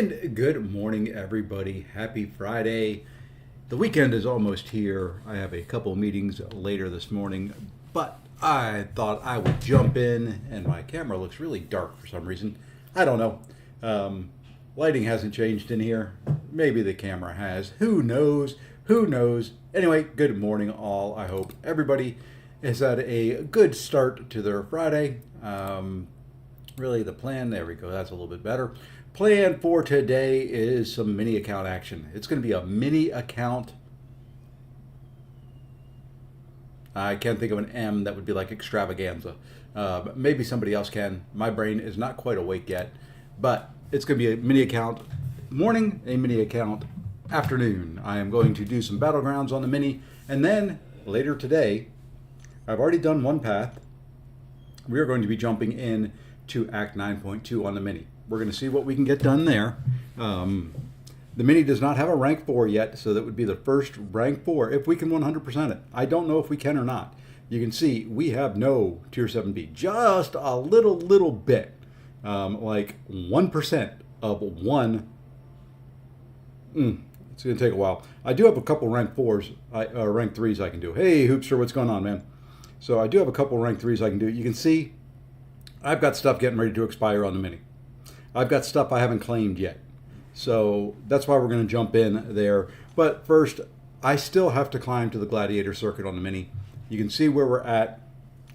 And good morning, everybody. Happy Friday. The weekend is almost here. I have a couple meetings later this morning, but I thought I would jump in, and my camera looks really dark for some reason. I don't know. Lighting hasn't changed in here. Maybe the camera has. Who knows? Who knows? Anyway, good morning, all. I hope everybody has had a good start to their Friday. Really, the plan, there we go, that's a little bit better. Plan for today is some mini account action. It's going to be a mini account. I can't think of an M that would be like extravaganza. Maybe somebody else can. My brain is not quite awake yet, but it's going to be a mini account morning, a mini account afternoon. I am going to do some Battlegrounds on the mini, and then later today, I've already done one path. We are going to be jumping in to Act 9.2 on the mini. We're going to see what we can get done there. The mini does not have a rank 4 yet, so that would be the first rank 4 if we can 100% it. I don't know if we can or not. You can see we have no Tier 7B, just a little bit, like 1% of one. It's going to take a while. I do have a couple rank 4s, rank 3s I can do. Hey, Hoopster, what's going on, man? So I do have a couple rank 3s I can do. You can see I've got stuff getting ready to expire on the mini. I've got stuff I haven't claimed yet. So that's why we're going to jump in there. But first, I still have to climb to the Gladiator Circuit on the mini. You can see where we're at,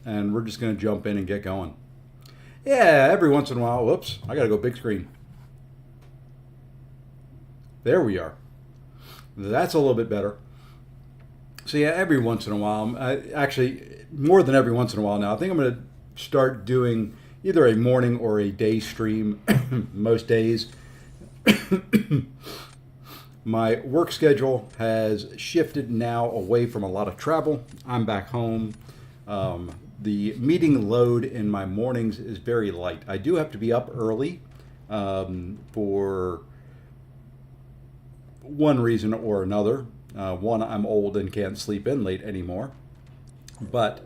and we're just going to jump in and get going. Yeah, every once in a while, whoops, I got to go big screen. There we are. That's a little bit better. So yeah, every once in a while, actually more than every once in a while now, I think I'm going to start doing either a morning or a day stream most days. My work schedule has shifted now away from a lot of travel. I'm back home. The meeting load in my mornings is very light. I do have to be up early for one reason or another. One, I'm old and can't sleep in late anymore. But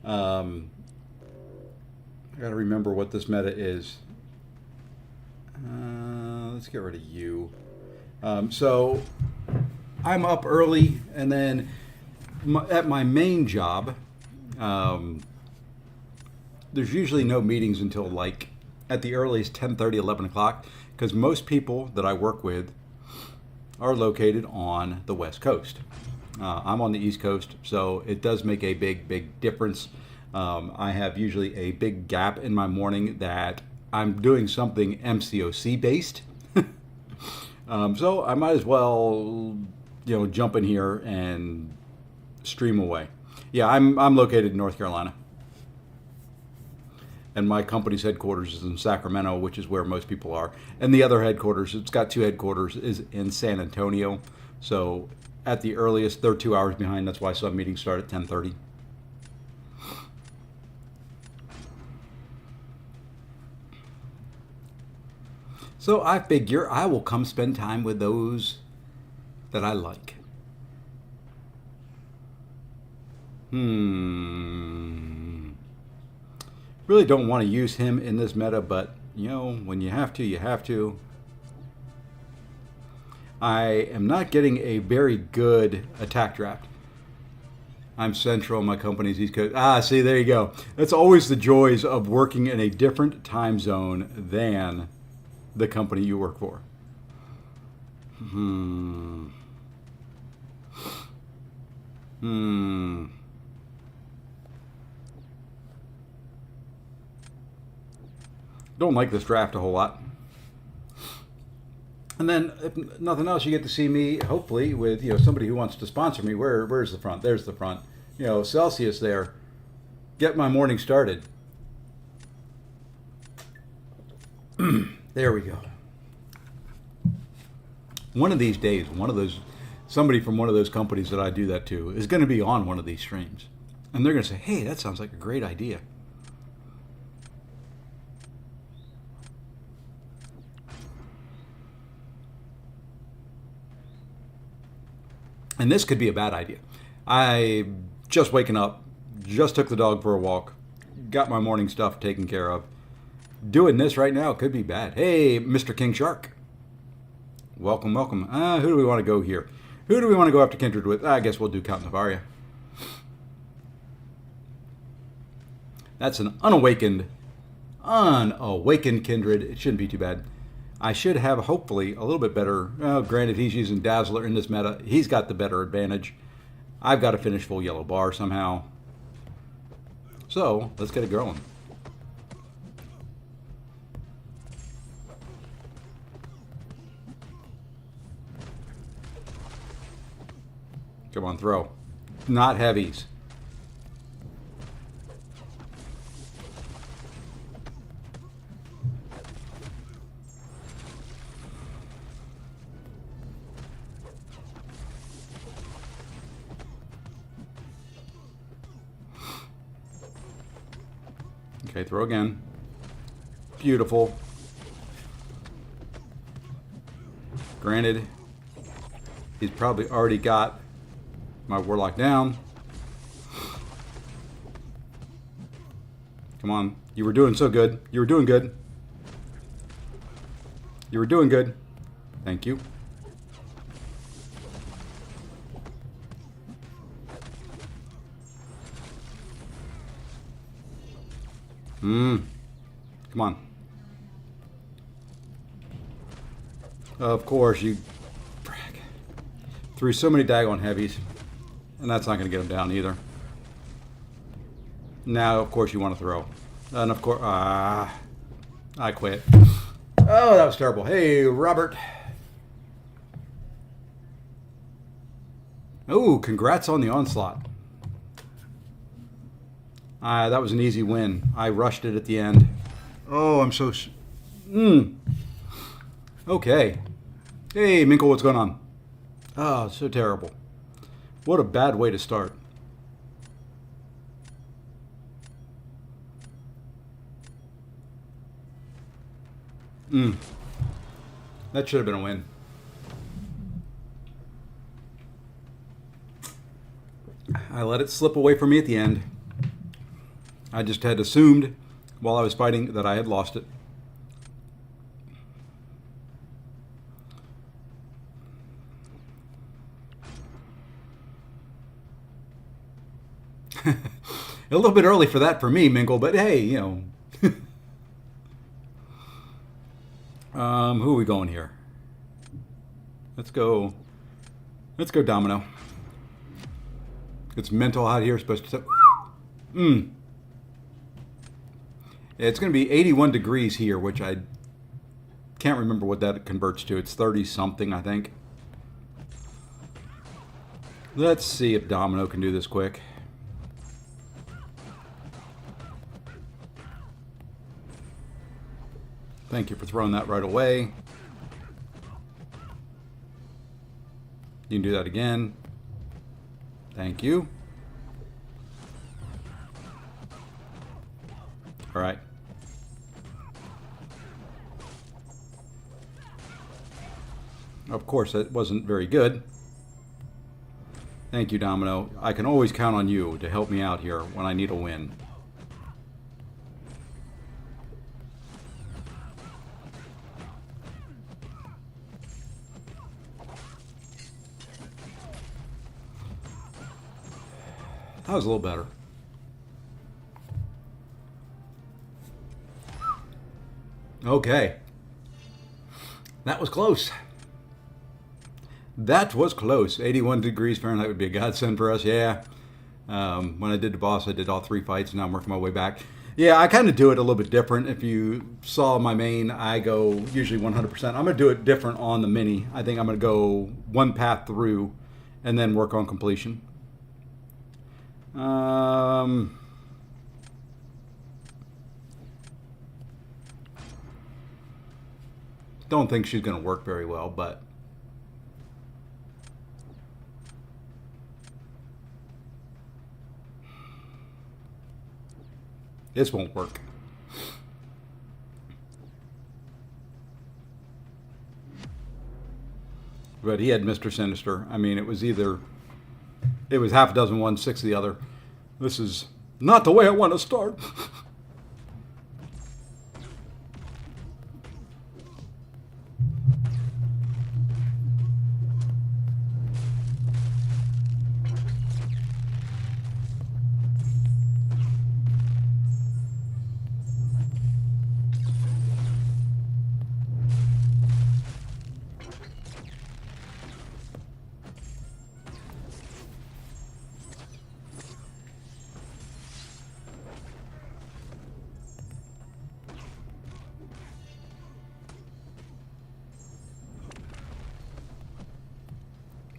I got to remember what this meta is. Let's get rid of you. So I'm up early, and then at my main job, there's usually no meetings until like at the earliest 10:30, 11 o'clock, because most people that I work with are located on the West Coast. I'm on the East Coast, so it does make a big difference. I have usually a big gap in my morning that I'm doing something MCOC based. So I might as well, jump in here and stream away. Yeah, I'm located in North Carolina. And my company's headquarters is in Sacramento, which is where most people are. And the other headquarters, it's got two headquarters, is in San Antonio. So at the earliest, they're 2 hours behind. That's why some meetings start at 10:30. So I figure I will come spend time with those that I like. Really don't want to use him in this meta, but when you have to, you have to. I am not getting a very good attack draft. I'm Central, my company's East Coast. See, there you go. That's always the joys of working in a different time zone than the company you work for. Don't like this draft a whole lot. And then, if nothing else, you get to see me, hopefully, with somebody who wants to sponsor me. Where's the front? There's the front. Celsius there. Get my morning started. There we go. One of these days, somebody from one of those companies that I do that to is going to be on one of these streams. And they're going to say, hey, that sounds like a great idea. And this could be a bad idea. I just waking up, just took the dog for a walk, got my morning stuff taken care of. Doing this right now could be bad. Hey, Mr. King Shark. Welcome, welcome. Who do we want to go here? Who do we want to go after Kindred with? I guess we'll do Count Navaria. That's an unawakened Kindred. It shouldn't be too bad. I should have, hopefully, a little bit better. Well, granted, he's using Dazzler in this meta. He's got the better advantage. I've got to finish full yellow bar somehow. So, let's get it going. Come on, throw. Not heavies. Okay, throw again. Beautiful. Granted, he's probably already got my Warlock down. Come on. You were doing so good. You were doing good. You were doing good. Thank you. Come on. Of course, you threw so many daggone heavies. And that's not going to get him down either. Now, of course, you want to throw. And of course, I quit. Oh, that was terrible. Hey, Robert. Oh, congrats on the onslaught. That was an easy win. I rushed it at the end. Oh, I'm so... Okay. Hey, Minkle, what's going on? Oh, so terrible. What a bad way to start. That should have been a win. I let it slip away from me at the end. I just had assumed while I was fighting that I had lost it. A little bit early for that for me, Minkle, but hey, you know. Who are we going here? Let's go Domino. It's mental out here, supposed to... It's going to be 81 degrees here, which I can't remember what that converts to. It's 30-something, I think. Let's see if Domino can do this quick. Thank you for throwing that right away. You can do that again. Thank you. All right. Of course, that wasn't very good. Thank you, Domino. I can always count on you to help me out here when I need a win. That was a little better. Okay. That was close. That was close. 81 degrees Fahrenheit would be a godsend for us, yeah. When I did the boss, I did all 3 fights, and now I'm working my way back. Yeah, I kind of do it a little bit different. If you saw my main, I go usually 100%. I'm going to do it different on the mini. I think I'm going to go one path through and then work on completion. Don't think she's going to work very well, but this won't work. But he had Mr. Sinister. I mean, it was half a dozen one, 6 the other. This is not the way I want to start.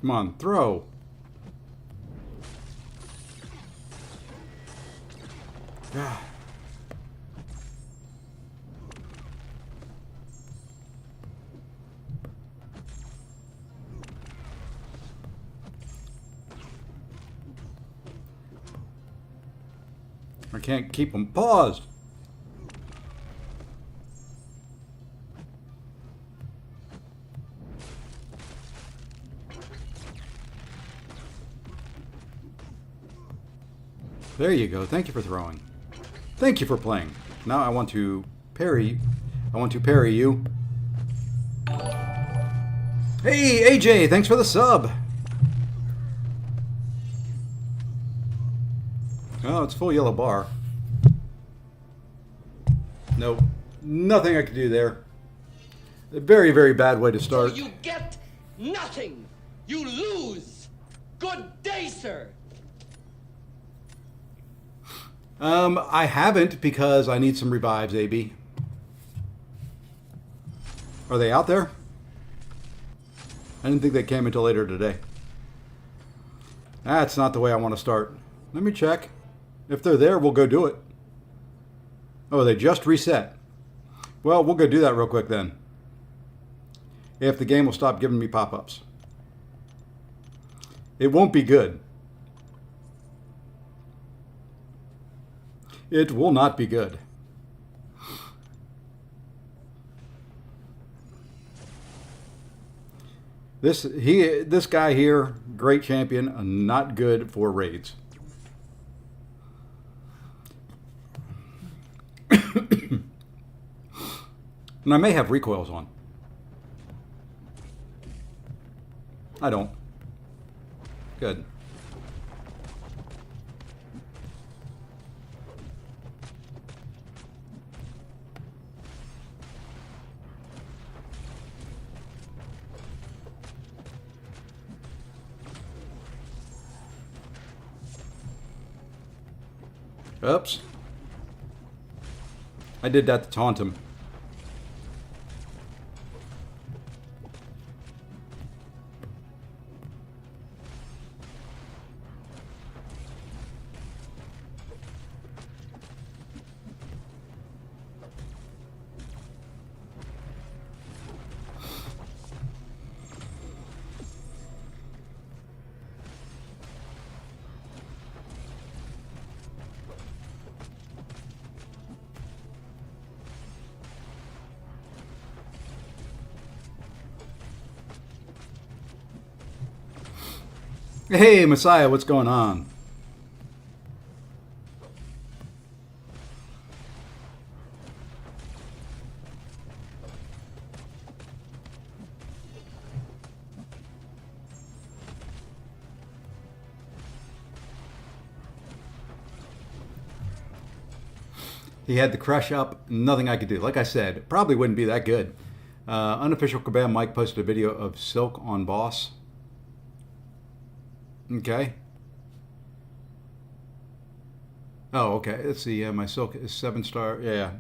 Come on, throw. Ah. I can't keep them paused. There you go. Thank you for throwing. Thank you for playing. Now I want to parry. I want to parry you. Hey, AJ, thanks for the sub. Oh, it's full yellow bar. Nope. Nothing I could do there. A very, very bad way to start. So you get nothing. You lose. Good day, sir. I haven't because I need some revives, AB. Are they out there? I didn't think they came until later today. That's not the way I want to start. Let me check. If they're there, we'll go do it. Oh, they just reset. Well, we'll go do that real quick then. If the game will stop giving me pop-ups. It won't be good. It will not be good. This guy here, great champion, not good for raids. And I may have recoils on. I don't. Good. Oops. I did that to taunt him. Hey, Messiah, what's going on? He had the crush up, nothing I could do. Like I said, probably wouldn't be that good. Unofficial Kabam Mike posted a video of Silk on boss. Okay. Oh, okay. Let's see. My Silk is 7-star. Yeah.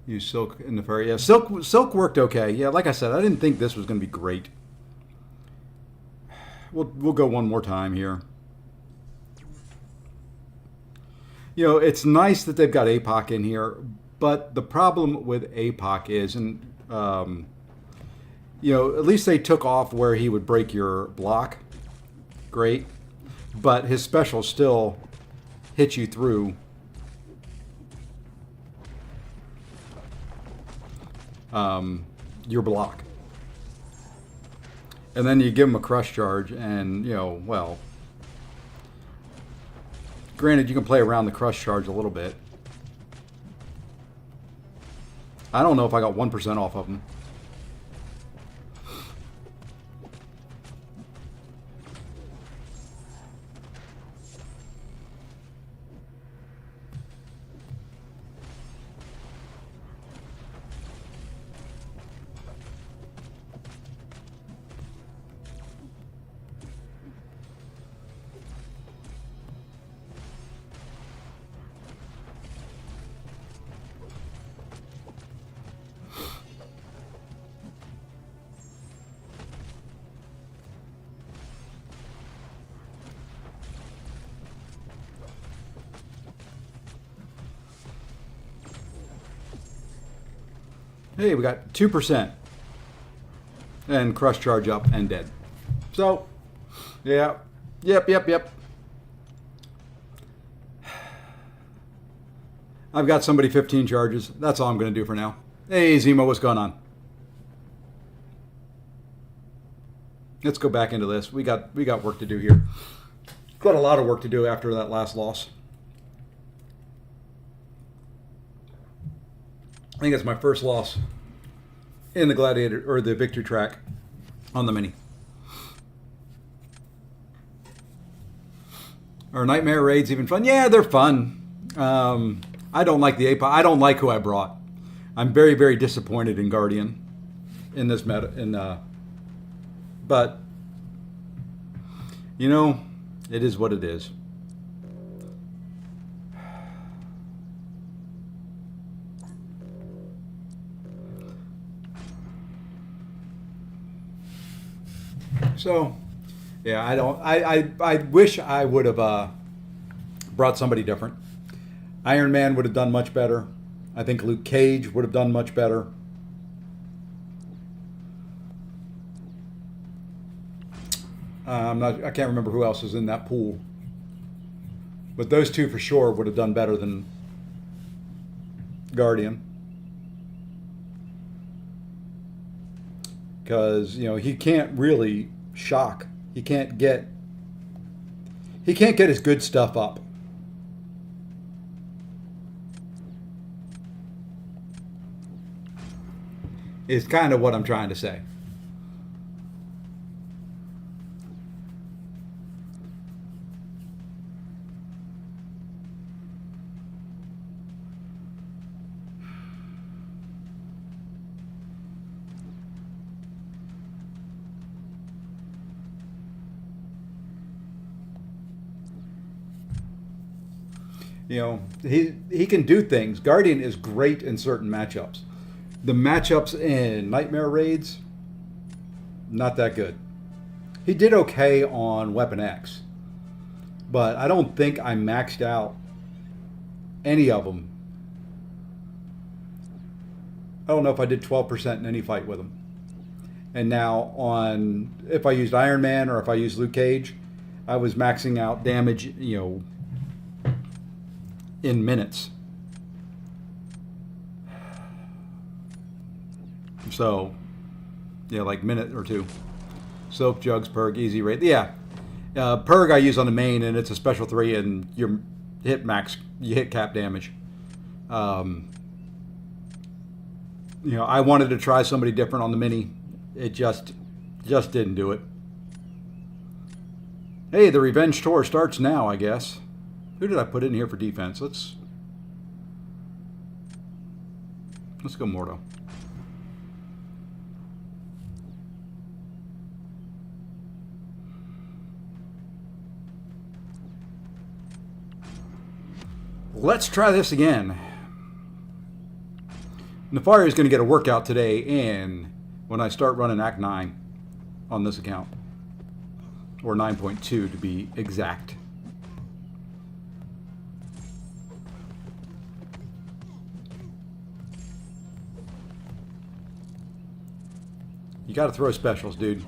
Use Silk in the furry. Yeah, Silk worked okay. Yeah, like I said, I didn't think this was going to be great. We'll go one more time here. You know, it's nice that they've got APOC in here, but the problem with APOC is, and you know, at least they took off where he would break your block. Great. But his special still hits you through. Your block. And then you give him a crush charge and, you know, well, granted you can play around the crush charge a little bit. I don't know if I got 1% off of him. Hey, we got 2%. And crush charge up and dead. So, yeah. Yep. I've got somebody 15 charges. That's all I'm going to do for now. Hey, Zemo, what's going on? Let's go back into this. We got work to do here. Got a lot of work to do after that last loss. I think it's my first loss in the Gladiator or the victory track on the mini. Are Nightmare Raids even fun? Yeah, they're fun. I don't like the API. I don't like who I brought. I'm very, very disappointed in Guardian in this meta. But you know, it is what it is. So, yeah, I wish I would have brought somebody different. Iron Man would have done much better. I think Luke Cage would have done much better. I can't remember who else was in that pool. But those two for sure would have done better than Guardian. Because, you know, he can't really shock. He can't get his good stuff up. Is kind of what I'm trying to say. You know, he can do things. Guardian is great in certain matchups. The matchups in Nightmare Raids, not that good. He did okay on Weapon X, but I don't think I maxed out any of them. I don't know if I did 12% in any fight with him. And now if I used Iron Man or if I used Luke Cage, I was maxing out damage, you know, in minutes. So, yeah, like minute or two. Soap, Jugs, Purg, Easy Rate. Yeah. Purg I use on the main, and it's a special 3, and you hit cap damage. You know, I wanted to try somebody different on the mini. It just didn't do it. Hey, the Revenge Tour starts now, I guess. Who did I put in here for defense? Let's go Mordo. Let's try this again. Nefari is going to get a workout today and when I start running Act 9 on this account. Or 9.2 to be exact. You got to throw specials, dude.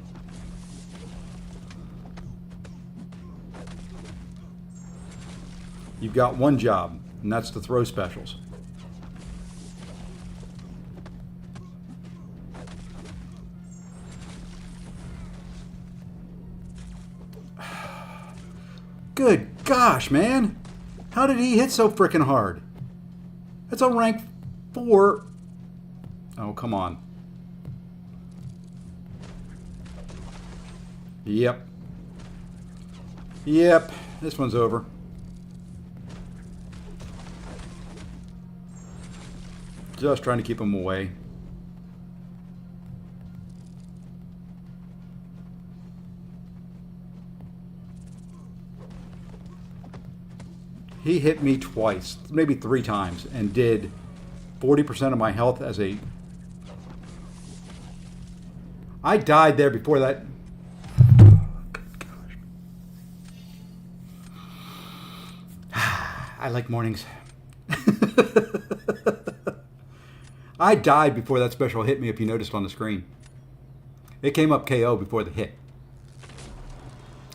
You've got one job, and that's to throw specials. Good gosh, man. How did he hit so freaking hard? That's a rank 4. Oh, come on. Yep. This one's over. Just trying to keep him away. He hit me twice, maybe 3 times, and did 40% of my health as a... I died there before that. I like mornings. I died before that special hit me, if you noticed on the screen. It came up KO before the hit.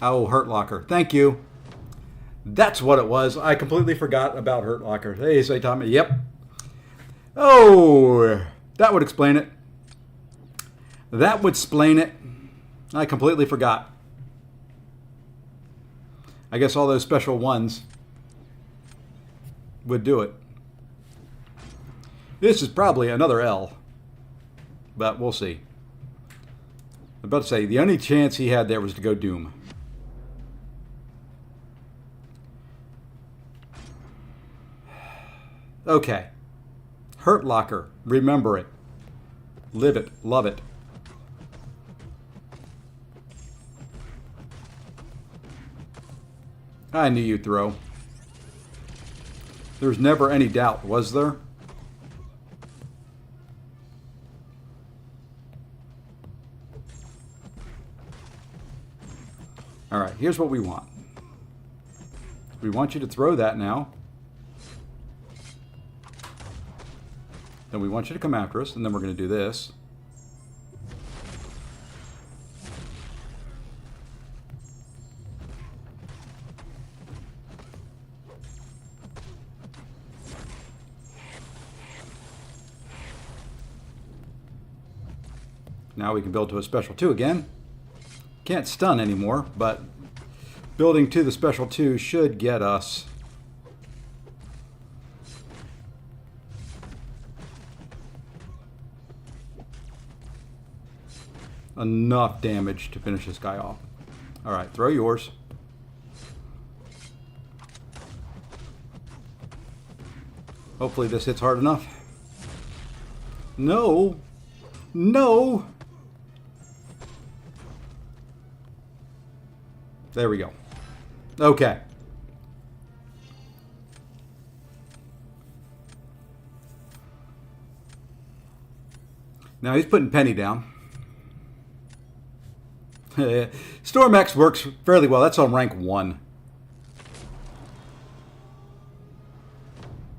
Oh, Hurt Locker. Thank you. That's what it was. I completely forgot about Hurt Locker. Hey, say Tommy. Yep. Oh, that would explain it. That would explain it. I completely forgot. I guess all those special ones would do it. This is probably another L, but we'll see. I'm about to say, the only chance he had there was to go Doom. Okay. Hurt Locker. Remember it. Live it. Love it. I knew you'd throw. There's never any doubt, was there? All right, here's what we want. We want you to throw that now. Then we want you to come after us, and then we're going to do this. Now we can build to a special 2 again. Can't stun anymore, but building to the special 2 should get us enough damage to finish this guy off. All right, throw yours. Hopefully this hits hard enough. No. No. There we go. Okay. Now he's putting Penny down. Storm X works fairly well. That's on rank 1.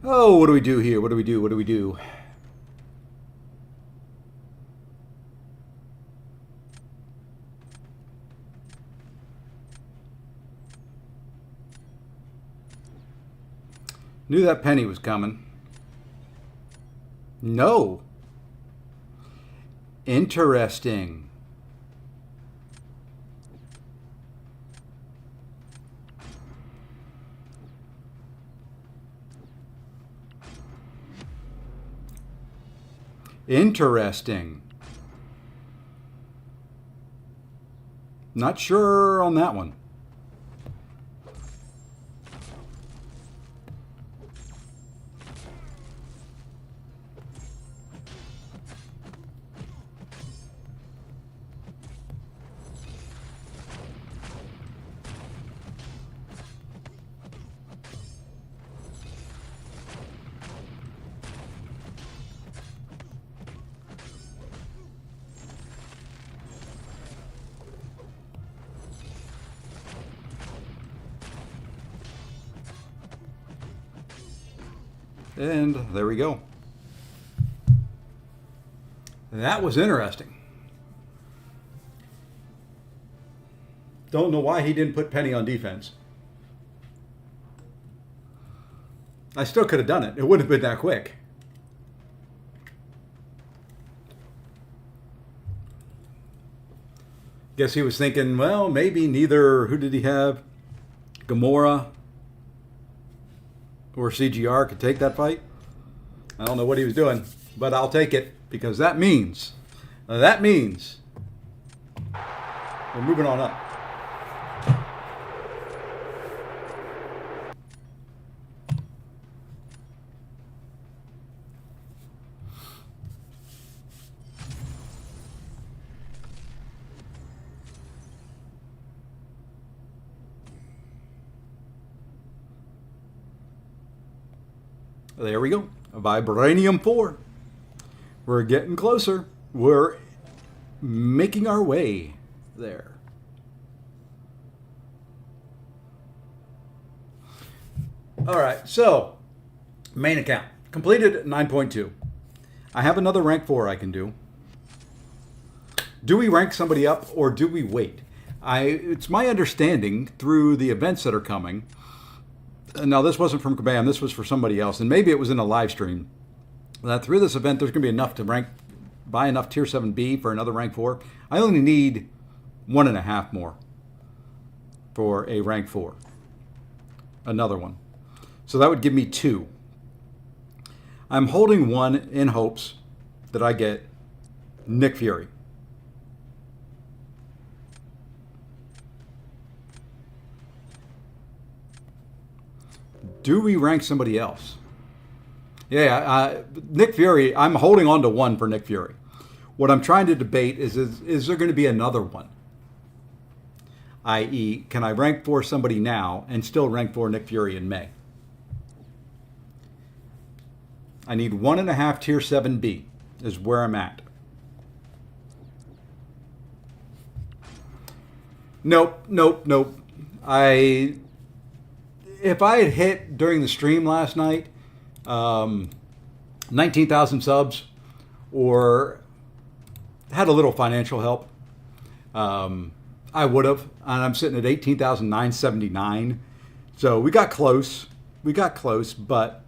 Oh, what do we do here? What do we do? What do we do? Knew that Penny was coming. No. Interesting. Interesting. Not sure on that one. And there we go. That was interesting. Don't know why he didn't put Penny on defense. I still could have done it. It wouldn't have been that quick. Guess he was thinking, well, maybe neither, who did he have? Gamora or CGR could take that fight. I don't know what he was doing, but I'll take it because that means we're moving on up. There we go. Vibranium 4. We're getting closer. We're making our way there. All right, so main account completed at 9.2. I have another rank 4 I can do. Do we rank somebody up or do we wait? It's my understanding through the events that are coming. Now, this wasn't from Kabam. This was for somebody else. And maybe it was in a live stream. That through this event, there's going to be enough to buy enough Tier 7B for another rank 4. I only need 1.5 more for a rank 4. Another one. So that would give me 2. I'm holding 1 in hopes that I get Nick Fury. Do we rank somebody else? Yeah, Nick Fury, I'm holding on to 1 for Nick Fury. What I'm trying to debate is there going to be another one? I.e., can I rank for somebody now and still rank for Nick Fury in May? I need 1.5 Tier 7B is where I'm at. Nope. If I had hit during the stream last night 19,000 subs or had a little financial help, I would have. And I'm sitting at 18,979. So we got close. But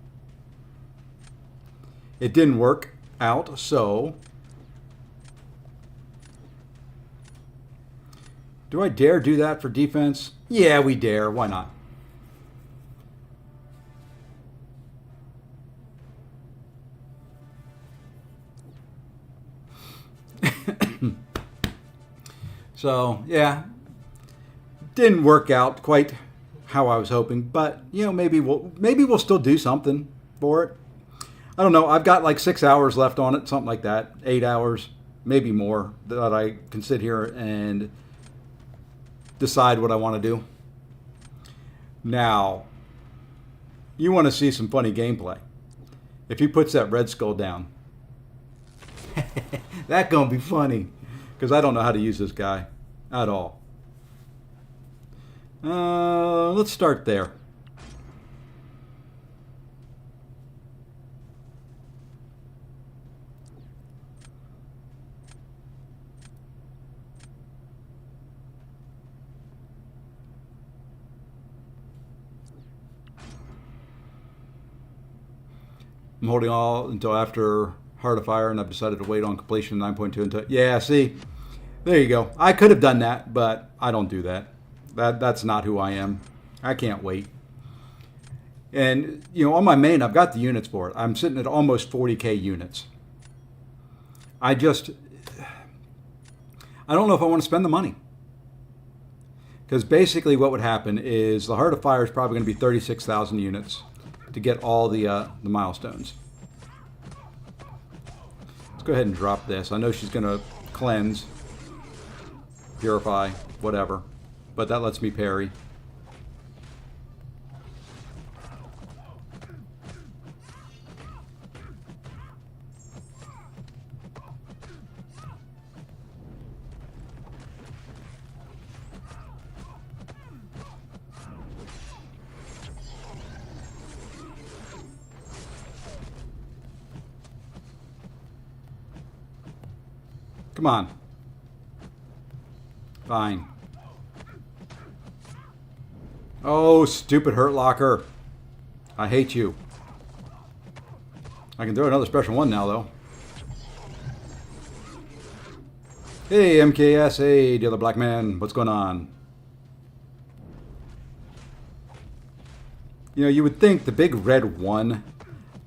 it didn't work out. So do I dare do that for defense? Yeah, we dare. Why not? So, yeah, didn't work out quite how I was hoping, but, you know, maybe we'll still do something for it. I don't know. I've got like 6 hours left on it, something like that. 8 hours, maybe more, that I can sit here and decide what I want to do. Now, you want to see some funny gameplay. If he puts that Red Skull down, that's going to be funny. Because I don't know how to use this guy at all. Let's start there. I'm holding all until after Heart of Fire, and I've decided to wait on completion 9.2 until... Yeah, see? There you go. I could have done that, but I don't do that. That's not who I am. I can't wait. And, you know, on my main, I've got the units for it. I'm sitting at almost 40k units. I don't know if I want to spend the money. Because basically what would happen is the Heart of Fire is probably going to be 36,000 units to get all the milestones. Let's go ahead and drop this. I know she's going to cleanse, purify, whatever. But that lets me parry. Come on. Fine. Oh, stupid Hurt Locker. I hate you. I can throw another special one now, though. Hey, MKS. Hey, the other black man. What's going on? You know, you would think the big red one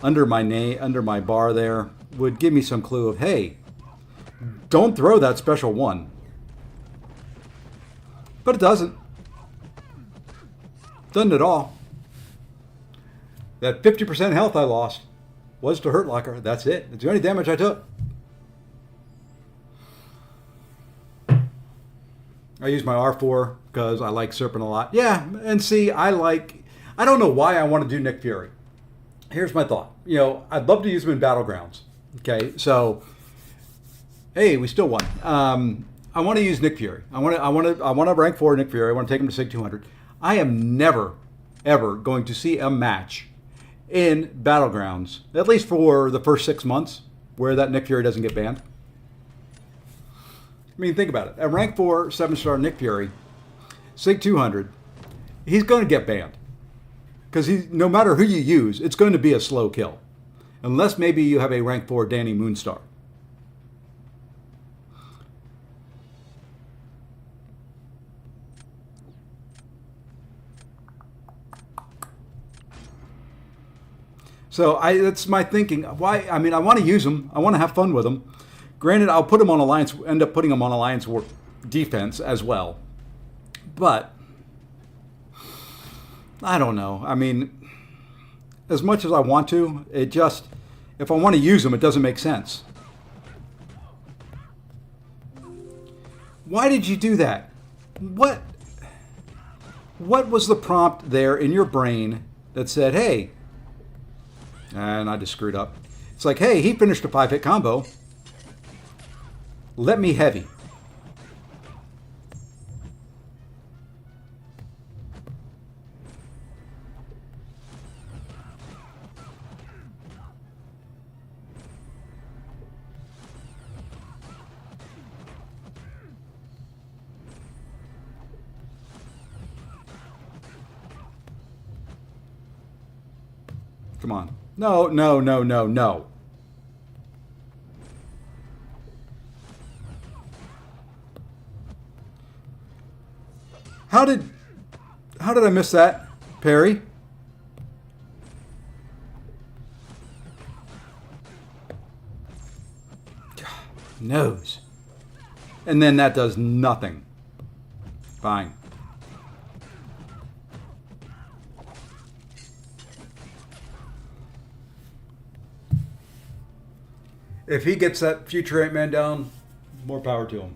under my name, under my bar there, would give me some clue of, hey, don't throw that special one. But it doesn't. Doesn't at all. That 50% health I lost was to Hurt Locker. That's it. It's the only damage I took. I use my R4 because I like Serpent a lot. Yeah, and see, I don't know why I want to do Nick Fury. Here's my thought. You know, I'd love to use him in Battlegrounds. Okay, so, hey, we still won. I want to use Nick Fury. I want to rank 4 Nick Fury. I want to take him to SIG 200. I am never, ever going to see a match in Battlegrounds, at least for the first 6 months, where that Nick Fury doesn't get banned? I mean, think about it. At rank 4, 7-star Nick Fury, Sig 200, he's going to get banned. Because no matter who you use, it's going to be a slow kill. Unless maybe you have a rank 4 Danny Moonstar. So that's my thinking. Why? I mean, I want to use them. I want to have fun with them. Granted, I'll put them on Alliance. End up putting them on Alliance War defense as well. But I don't know. I mean, as much as I want to, it just, if I want to use them, it doesn't make sense. Why did you do that? What was the prompt there in your brain that said, hey, and I just screwed up. It's like, hey, he finished a 5-hit combo. Let me heavy. Come on. No, no, no, no, no. How did I miss that, Perry? Nose. And then that does nothing. Fine. If he gets that future Ant-Man down, more power to him.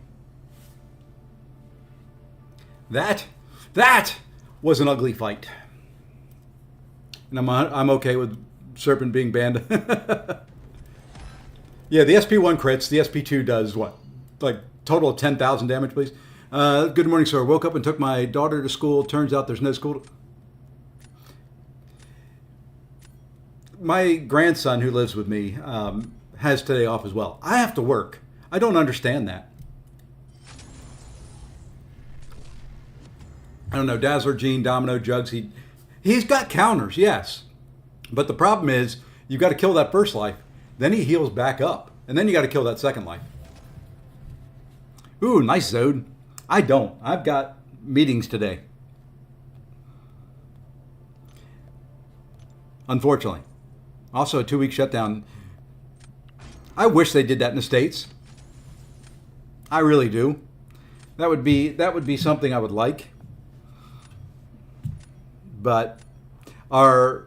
That was an ugly fight. And I'm okay with Serpent being banned. Yeah, the SP1 crits. The SP2 does what? Like total of 10,000 damage, please. Good morning, sir. Woke up and took my daughter to school. Turns out there's no school. My grandson, who lives with me, has today off as well. I have to work. I don't understand that. I don't know, Dazzler, Gene, Domino, Jugs, he's got counters, yes. But the problem is, you've got to kill that first life, then he heals back up, and then you got to kill that second life. Ooh, nice Zode. I don't. I've got meetings today. Unfortunately. Also a 2-week shutdown. I wish they did that in the States. I really do. That would be something I would like. But our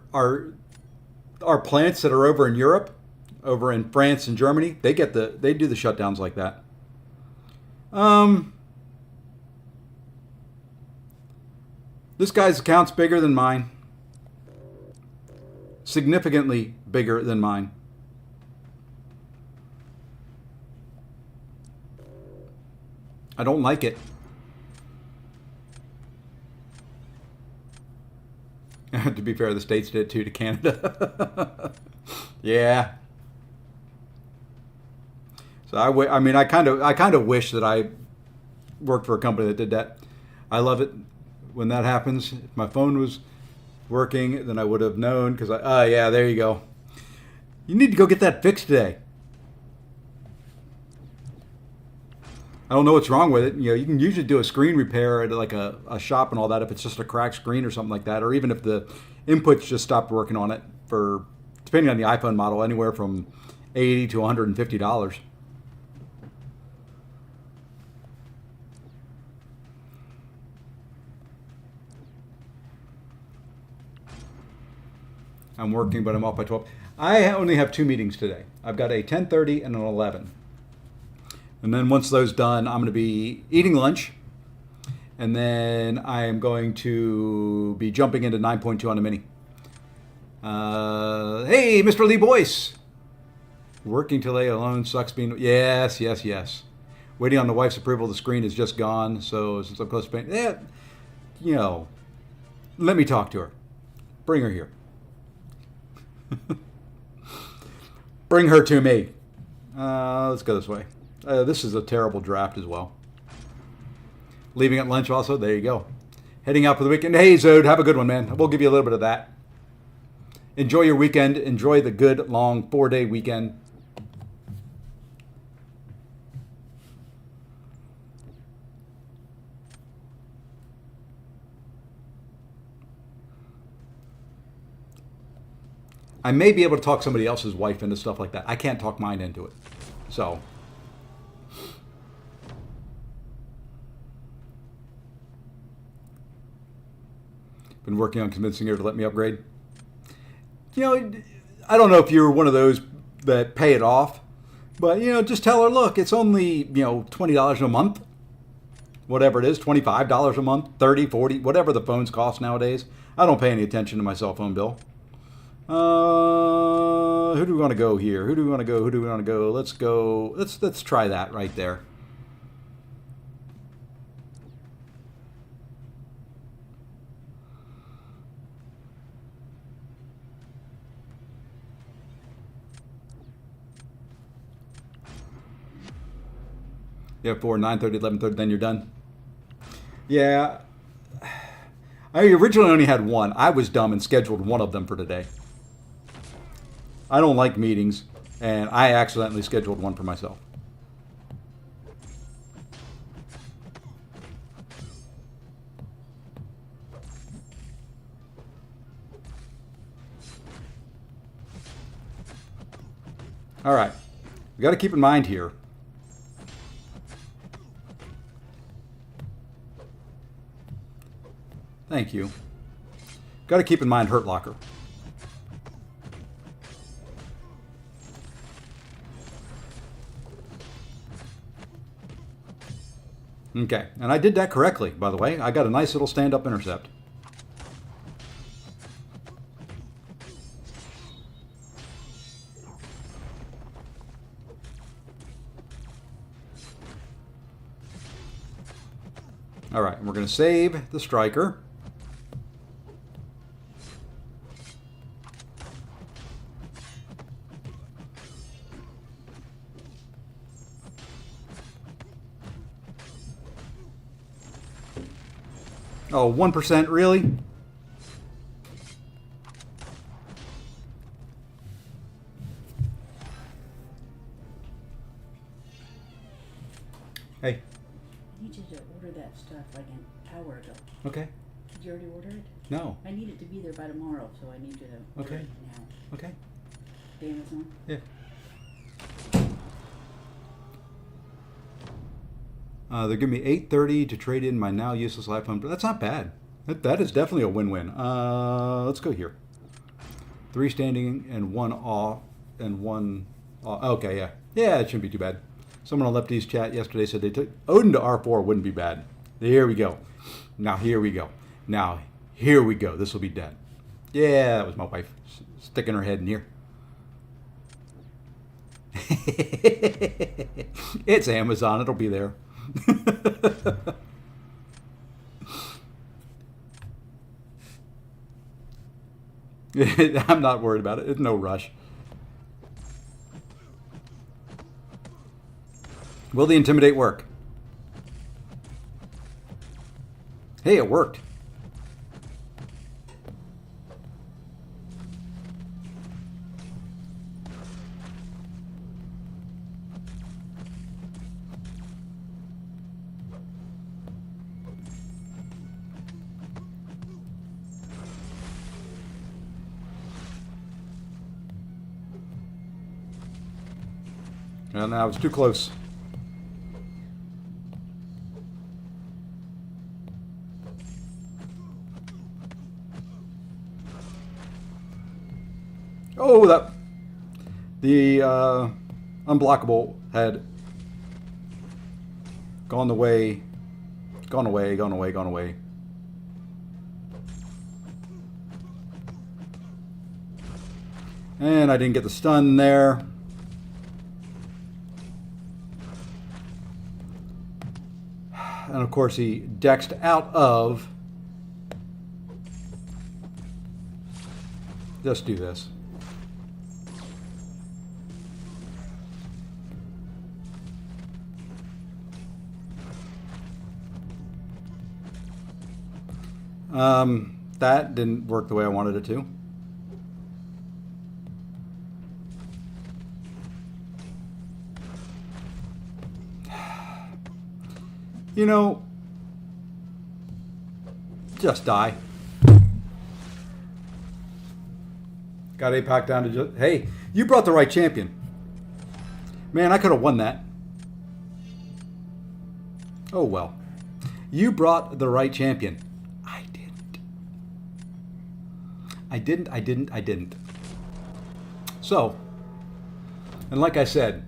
plants that are over in Europe, over in France and Germany, they do the shutdowns like that. This guy's account's bigger than mine. Significantly bigger than mine. I don't like it. To be fair, the States did too to Canada. Yeah. So I kind of wish that I worked for a company that did that. I love it when that happens. If my phone was working, then I would have known because yeah, there you go. You need to go get that fixed today. I don't know what's wrong with it. You know, you can usually do a screen repair at like a shop and all that if it's just a cracked screen or something like that, or even if the inputs just stopped working on it for, depending on the iPhone model, anywhere from $80 to $150. I'm working, but I'm off by 12. I only have 2 meetings today. I've got a 10:30 and an 11. And then once those done, I'm going to be eating lunch. And then I am going to be jumping into 9.2 on the mini. Hey, Mr. Lee Boyce. Working till late alone sucks being... Yes. Waiting on the wife's approval. The screen is just gone. So since I'm close to paying... Yeah, let me talk to her. Bring her here. Bring her to me. Let's go this way. This is a terrible draft as well. Leaving at lunch also. There you go. Heading out for the weekend. Hey, Zode, have a good one, man. We'll give you a little bit of that. Enjoy your weekend. Enjoy the good, long 4-day weekend. I may be able to talk somebody else's wife into stuff like that. I can't talk mine into it. So. Been working on convincing her to let me upgrade. You know, I don't know if you're one of those that pay it off, but, you know, just tell her, look, it's only, you know, $20 a month. Whatever it is, $25 a month, $30, $40, whatever the phones cost nowadays. I don't pay any attention to my cell phone bill. Who do we want to go here? Who do we want to go? Who do we want to go? Let's go. Let's try that right there. Yeah, 4, 9:30, 11:30, then you're done. Yeah. I originally only had one. I was dumb and scheduled one of them for today. I don't like meetings, and I accidentally scheduled one for myself. All right. We got to keep in mind here. Thank you. Got to keep in mind Hurt Locker. Okay, and I did that correctly, by the way. I got a nice little stand-up intercept. All right, and we're going to save the striker. Oh, 1%, really? Hey. I need you to order that stuff like an hour ago. Okay. Did you already order it? No. I need it to be there by tomorrow, so I need you to order Okay. it now. Okay. The Amazon? Yeah. They're giving me $8.30 to trade in my now useless iPhone, but that's not bad. That is definitely a win-win. Let's go here. 3 standing and 1 off and 1 off. Okay, yeah. Yeah, it shouldn't be too bad. Someone on Lefty's chat yesterday said they took Odin to R4 wouldn't be bad. Here we go. Now here we go. Now here we go. This will be dead. Yeah, that was my wife sticking her head in here. It's Amazon. It'll be there. I'm not worried about it. It's no rush. Will the intimidate work? Hey, it worked. Well, no, I was too close. Oh, the unblockable had gone away. And I didn't get the stun there. And of course he dexed out of. Just do this. That didn't work the way I wanted it to. You know, just die. Got APAC down to just... Hey, you brought the right champion. Man, I could have won that. Oh, well. You brought the right champion. I didn't. So, and like I said,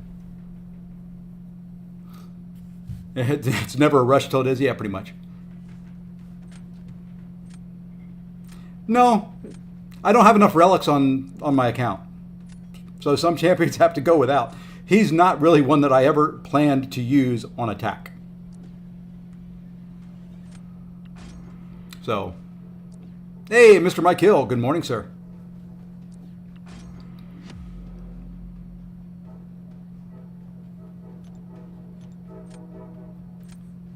it's never a rush till it is. Yeah, pretty much. No, I don't have enough relics on my account. So some champions have to go without. He's not really one that I ever planned to use on attack. So, hey, Mr. Mike Hill, good morning, sir.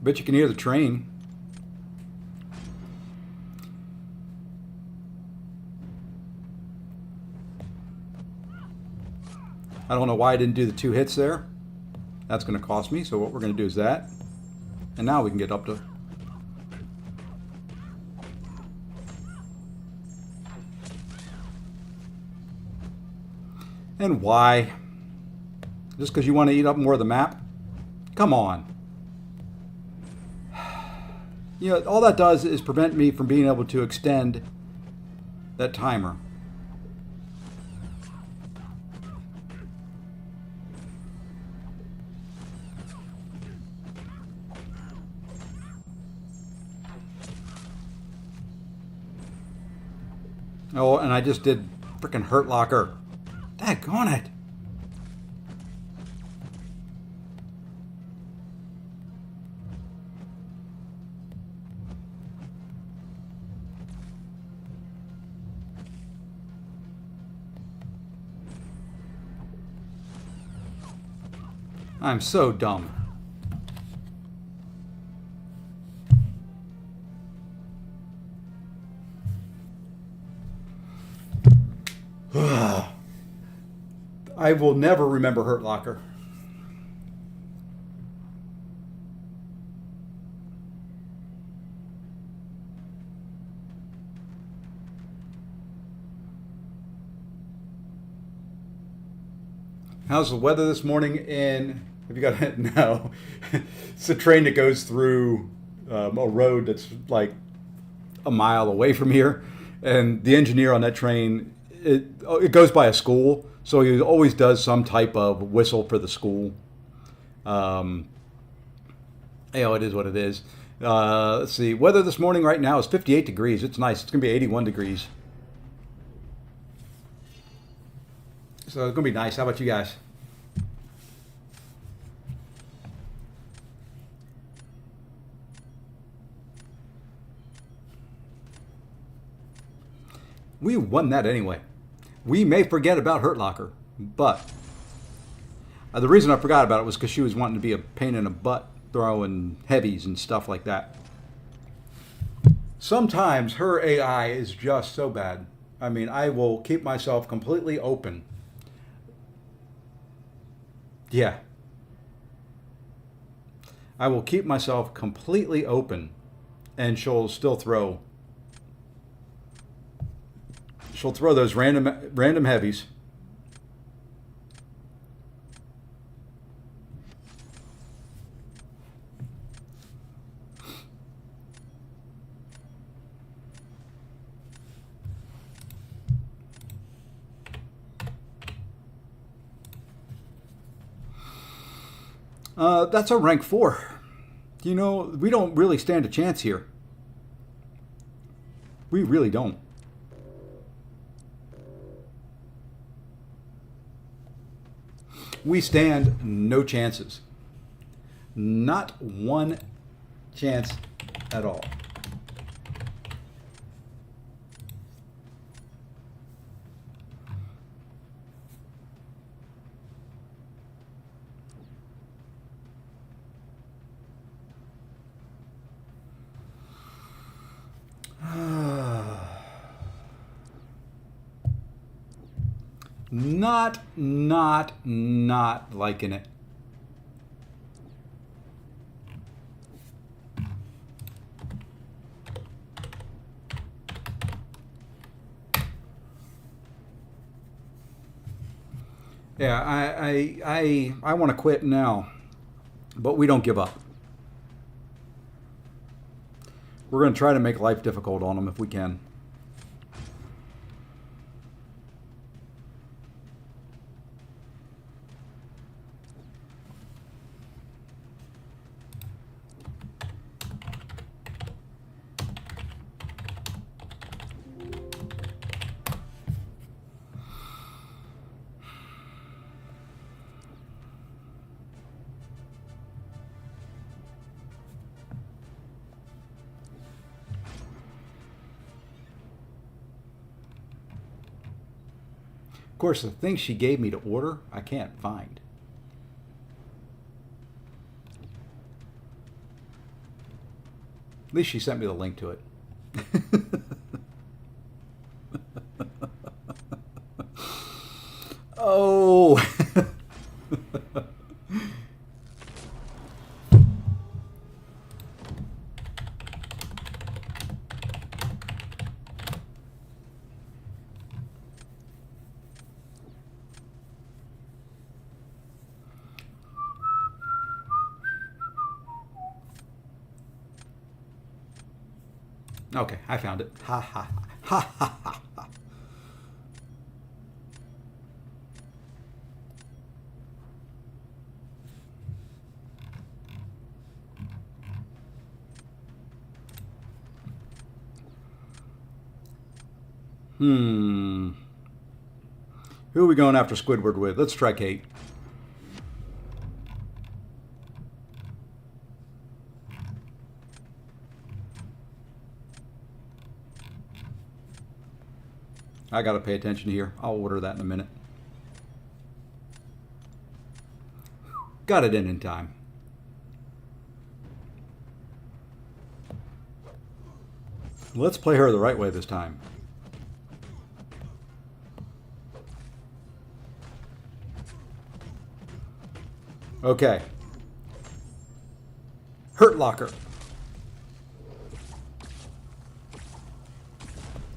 Bet you can hear the train. I don't know why I didn't do the 2 hits there. That's going to cost me, so what we're going to do is that. And now we can get up to... And why? Just because you want to eat up more of the map? Come on. You know, all that does is prevent me from being able to extend that timer. Oh, and I just did frickin' Hurt Locker. Daggone it. I'm so dumb. I will never remember Hurt Locker. How's the weather this morning in... Have you got it? No. It's a train that goes through a road that's like a mile away from here. And the engineer on that train, it goes by a school. So he always does some type of whistle for the school. You know, it is what it is. Let's see. Weather this morning right now is 58 degrees. It's nice. It's going to be 81 degrees. So it's going to be nice. How about you guys? We won that anyway. We may forget about Hurt Locker, but the reason I forgot about it was because she was wanting to be a pain in the butt throwing heavies and stuff like that. Sometimes her AI is just so bad. I mean, I will keep myself completely open. Yeah. I will keep myself completely open and she'll still throw. She'll throw those random heavies. That's a rank 4. You know, we don't really stand a chance here. We really don't. We stand no chances. Not one chance at all. Not liking it. Yeah, I want to quit now, but we don't give up. We're going to try to make life difficult on them if we can. Of course, the things she gave me to order, I can't find. At least she sent me the link to it. Oh. Okay, I found it. Ha ha ha ha ha ha. Who are we going after Squidward with? Let's try Kate. I gotta pay attention here. I'll order that in a minute. Got it in time. Let's play her the right way this time. Okay. Hurt Locker.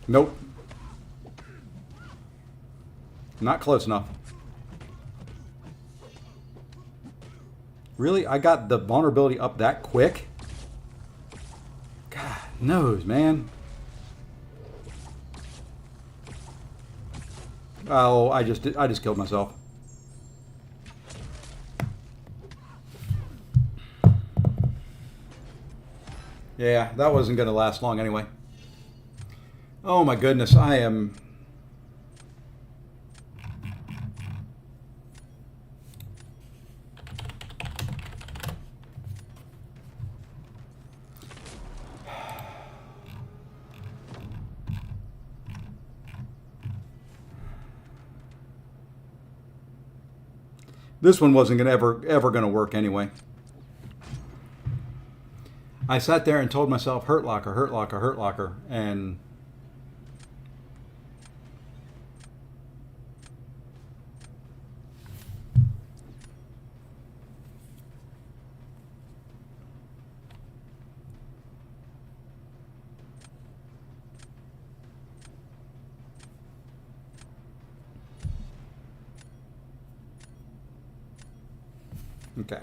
Nope. Not close enough. Really? I got the vulnerability up that quick? God knows, man. Oh, I just killed myself. Yeah, that wasn't going to last long anyway. Oh my goodness, I am... This one wasn't gonna ever gonna work anyway. I sat there and told myself, hurt locker, hurt locker, hurt locker, and okay.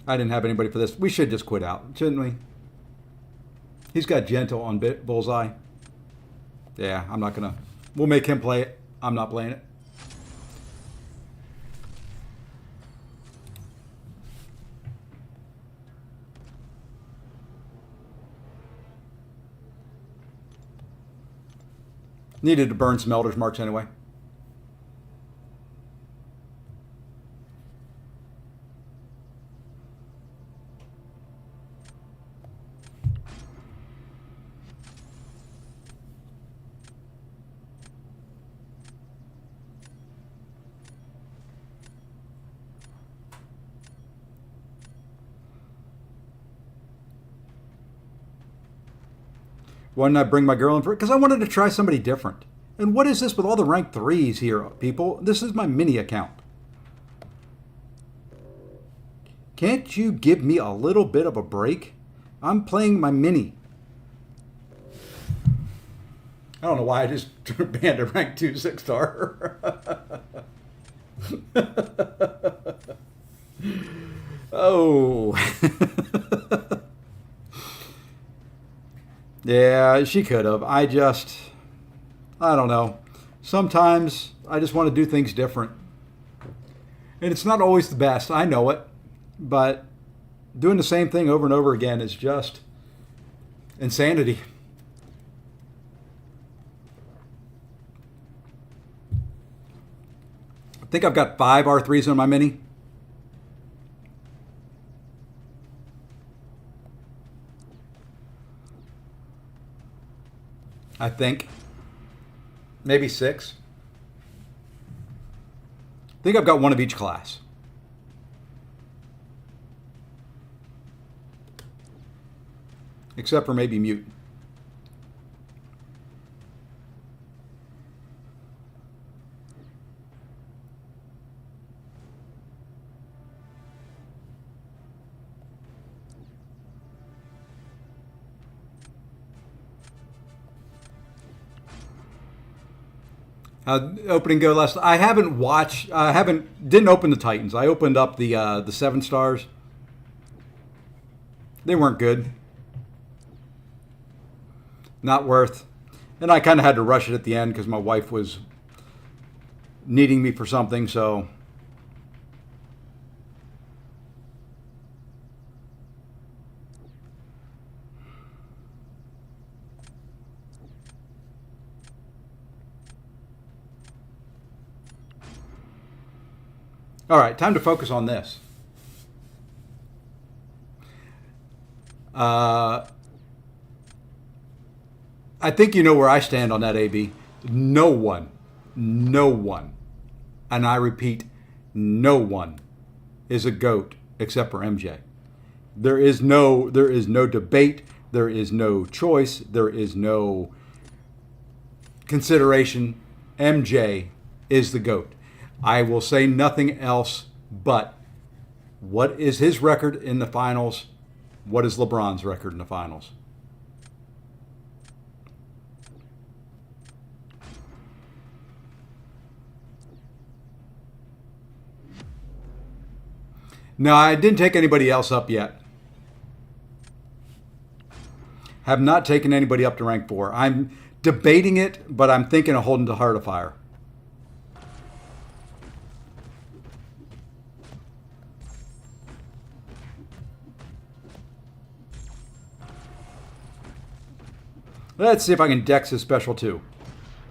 I didn't have anybody for this. We should just quit out, shouldn't we? He's got gentle on bullseye. Yeah, I'm not gonna. We'll make him play it. I'm not playing it. Needed to burn some Elder's Marks anyway. Why didn't I bring my girl in for it? Because I wanted to try somebody different. And what is this with all the rank 3s here, people? This is my mini account. Can't you give me a little bit of a break? I'm playing my mini. I don't know why I just banned a rank 2 6-star. Oh. Yeah, she could have. I don't know. Sometimes I just want to do things different. And it's not always the best. I know it. But doing the same thing over and over again is just insanity. I think I've got 5 R3s on my mini. I think. Maybe 6. I think I've got 1 of each class. Except for maybe mutant. Opening go last. I haven't watched. Didn't open the Titans. I opened up the 7-stars. They weren't good. Not worth. And I kind of had to rush it at the end because my wife was needing me for something. So. All right, time to focus on this. I think you know where I stand on that, AB. No one, and I repeat, no one is a GOAT except for MJ. There is no debate. There is no choice. There is no consideration. MJ is the GOAT. I will say nothing else but what is his record in the finals? What is LeBron's record in the finals? No, I didn't take anybody else up yet. Have not taken anybody up to rank 4. I'm debating it, but I'm thinking of holding to Heart of Fire. Let's see if I can dex his special too.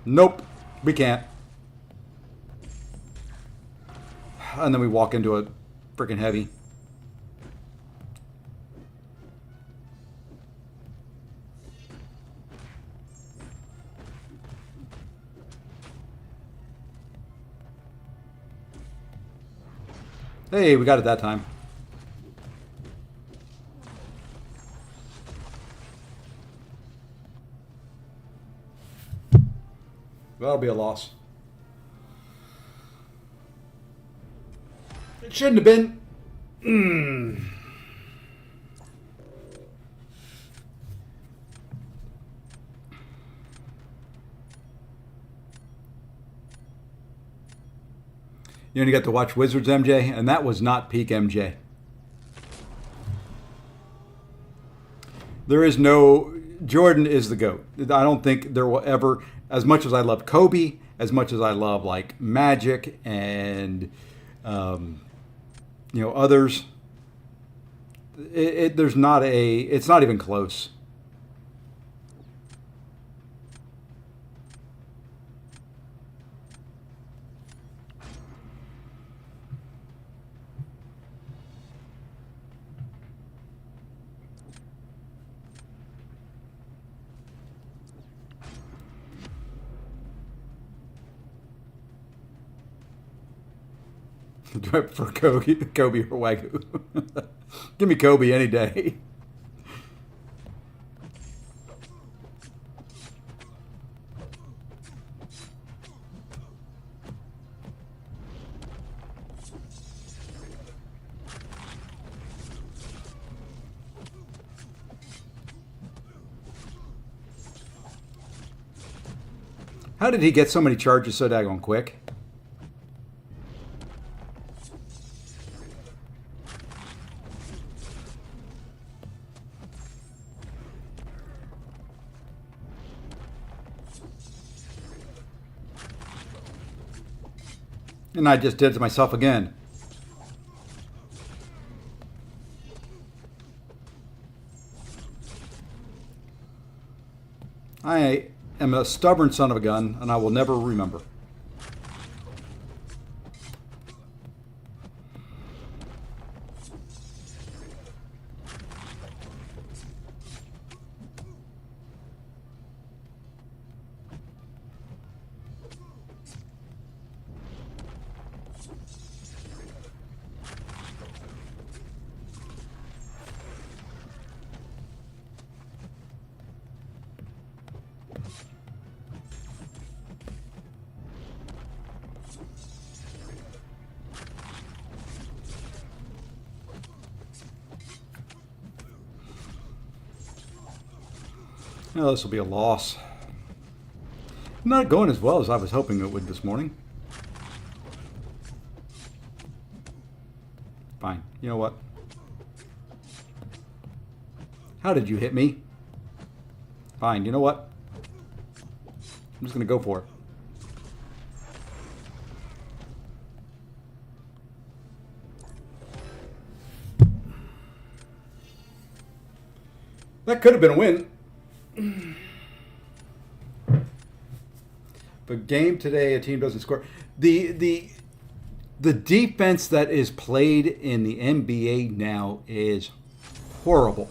Nope, we can't. And then we walk into a freaking heavy. Hey, we got it that time. That'll be a loss. It shouldn't have been. You only got to watch Wizards MJ, and that was not peak MJ. There is no... Jordan is the GOAT. I don't think there will ever... As much as I love Kobe, as much as I love like Magic and others, there's not a. It's not even close. Do I prefer Kobe or Wagyu? Give me Kobe any day. How did he get so many charges so daggone quick? And I just did it to myself again. I am a stubborn son of a gun, and I will never remember. Oh, this will be a loss. Not going as well as I was hoping it would this morning. Fine. You know what? How did you hit me? Fine. You know what? I'm just going to go for it. That could have been a win. But game today, a team doesn't score. The defense that is played in the NBA now is horrible.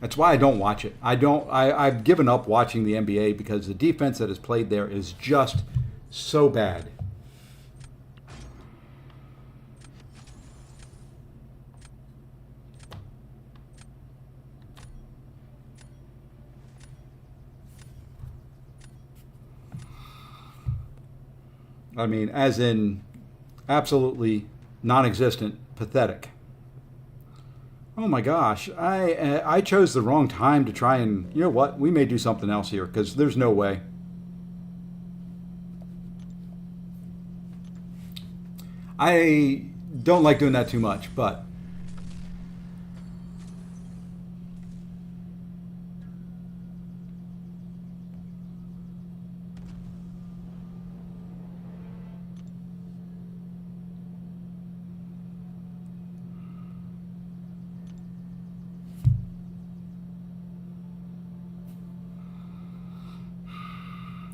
That's why I don't watch it. I've given up watching the NBA because the defense that is played there is just so bad. I mean, as in absolutely non-existent, pathetic. Oh my gosh, I chose the wrong time to try and, you know what, we may do something else here because there's no way. I don't like doing that too much, but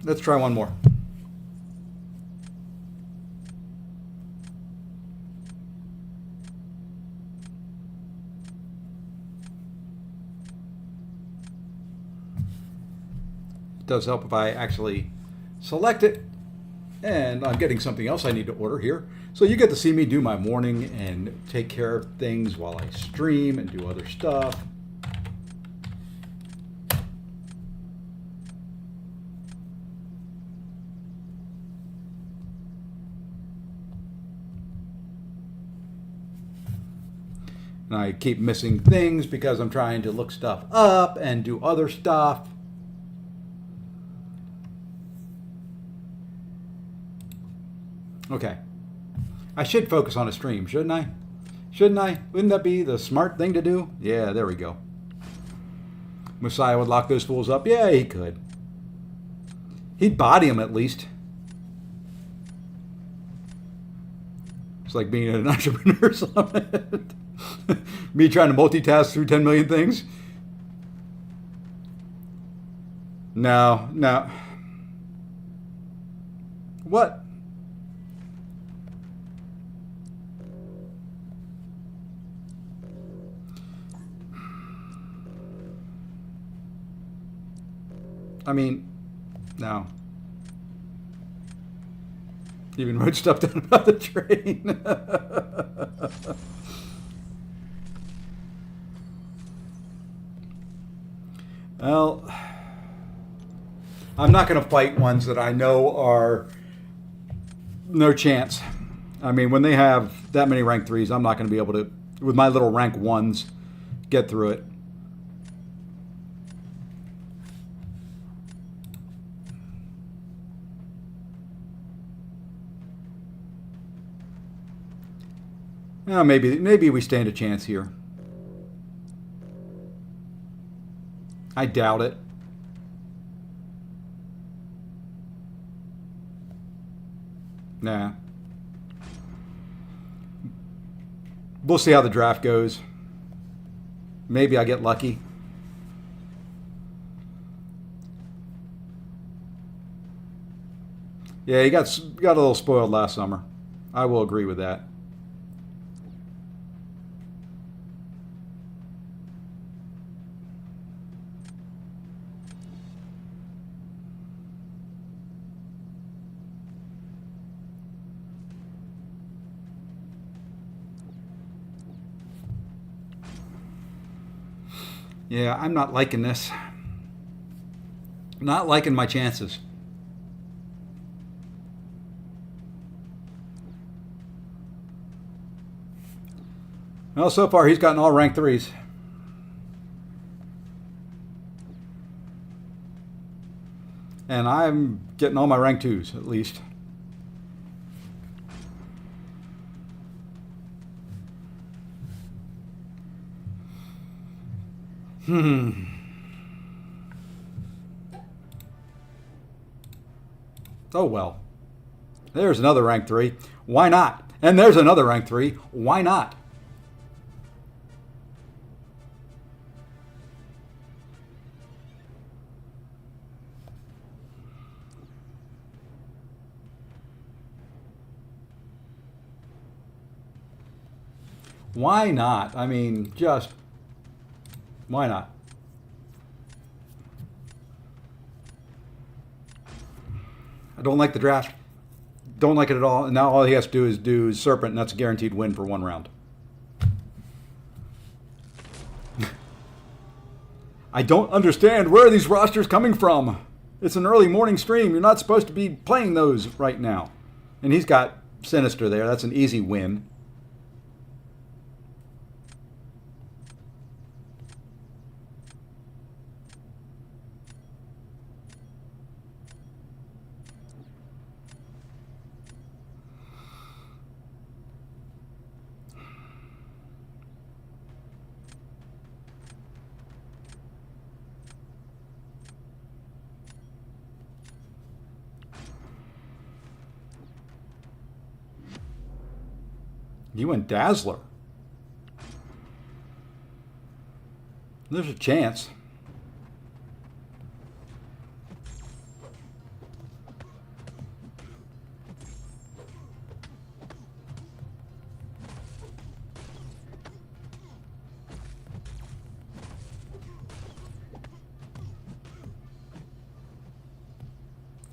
let's try one more. It does help if I actually select it. And I'm getting something else I need to order here. So you get to see me do my morning and take care of things while I stream and do other stuff. And I keep missing things because I'm trying to look stuff up and do other stuff. Okay. I should focus on a stream, shouldn't I? Shouldn't I? Wouldn't that be the smart thing to do? Yeah, there we go. Messiah would lock those fools up? Yeah, he could. He'd body them at least. It's like being an entrepreneur summit. Me trying to multitask through 10 million things. No. What? I mean, no. Even wrote stuff down about the train. Well, I'm not going to fight ones that I know are no chance. I mean, when they have that many rank 3s, I'm not going to be able to, with my little rank 1s, get through it. Well, maybe we stand a chance here. I doubt it. Nah. We'll see how the draft goes. Maybe I get lucky. Yeah, he got a little spoiled last summer. I will agree with that. Yeah, I'm not liking this. Not liking my chances. Well, so far he's gotten all rank 3s. And I'm getting all my rank 2s, at least. Oh well. There's another rank 3. Why not? And there's another rank 3. Why not? Why not? I mean, just why not? I don't like the draft. Don't like it at all. And now all he has to do is do Serpent, and that's a guaranteed win for 1 round. I don't understand. Where are these rosters coming from? It's an early morning stream. You're not supposed to be playing those right now. And he's got Sinister there. That's an easy win. You went Dazzler. There's a chance.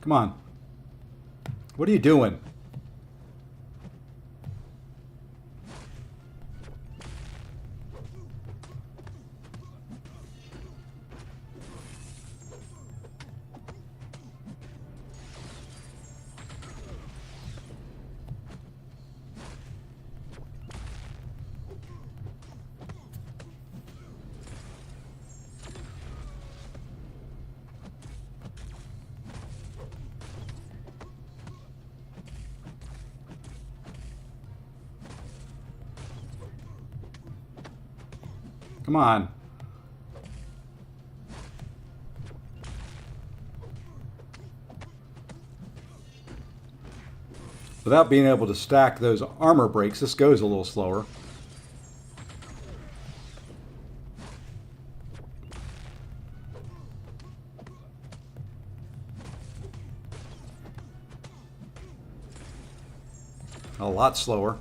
Come on. What are you doing? Come on. Without being able to stack those armor breaks, this goes a little slower. A lot slower.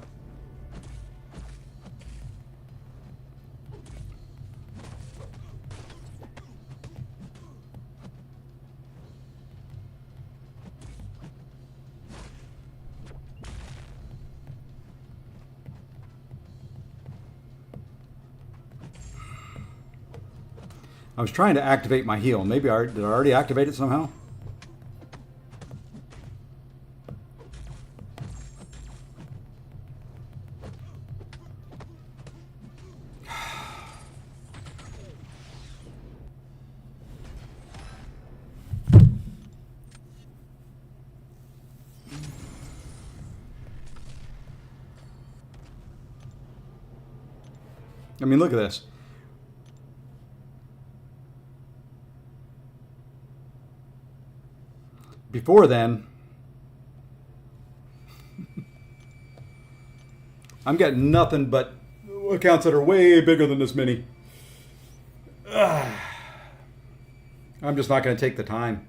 I was trying to activate my heal. Maybe did I already activate it somehow? I mean, look at this. Before then, I'm getting nothing but accounts that are way bigger than this mini. I'm just not going to take the time.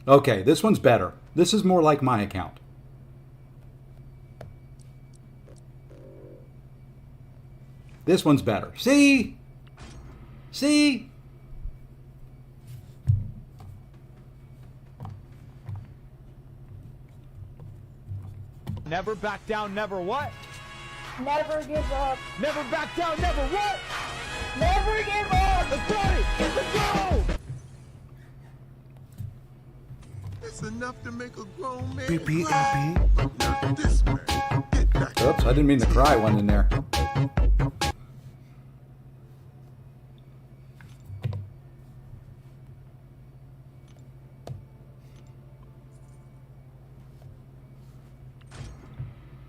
Okay, this one's better. This is more like my account. This one's better. See? See? Never back down, never what? Never give up. Never back down, never what? Never give up. Let's party! Let's go! It's enough to make a grown man BPMP. cry, but not this man. Get back. Oops, I didn't mean to cry one in there.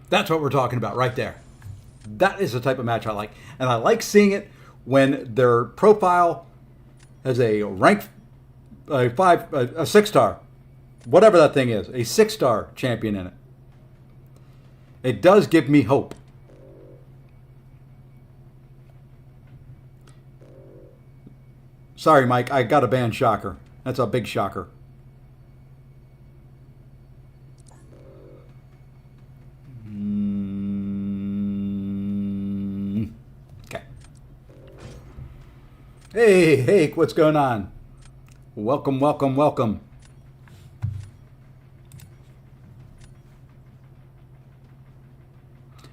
That's what we're talking about right there. That is the type of match I like. And I like seeing it when their profile has a rank, a 6-star, whatever that thing is, a 6-star champion in it. It does give me hope. Sorry, Mike, I got to ban Shocker. That's a big shocker. Okay. Hey, hey, what's going on? Welcome, welcome, welcome.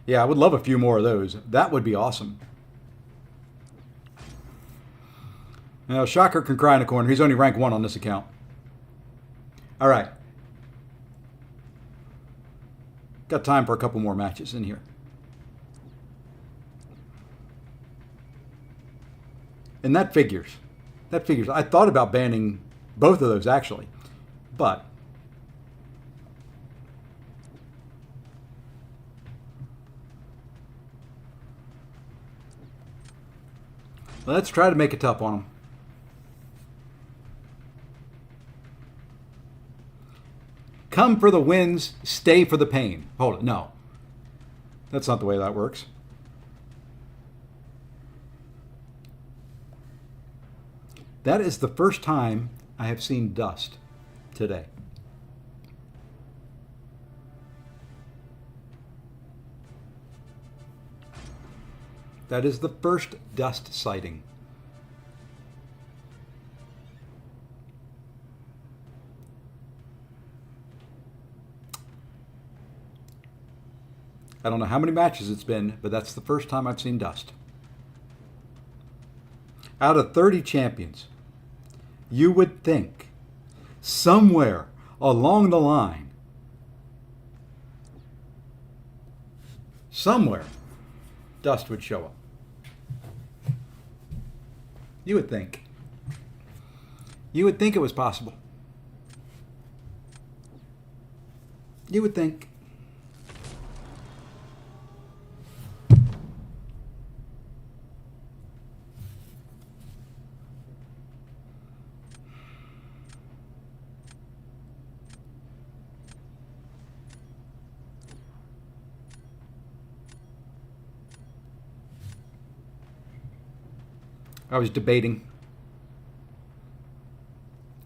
Yeah, I would love a few more of those. That would be awesome. Now, Shocker can cry in a corner. He's only rank 1 on this account. All right. Got time for a couple more matches in here. And that figures. That figures. I thought about banning both of those, actually. But let's try to make it tough on them. Come for the wins, stay for the pain. Hold it, no. That's not the way that works. That is the first time I have seen dust today. That is the first dust sighting. I don't know how many matches it's been, but that's the first time I've seen dust. Out of 30 champions, you would think somewhere along the line, somewhere, dust would show up. You would think. You would think it was possible. You would think. I was debating.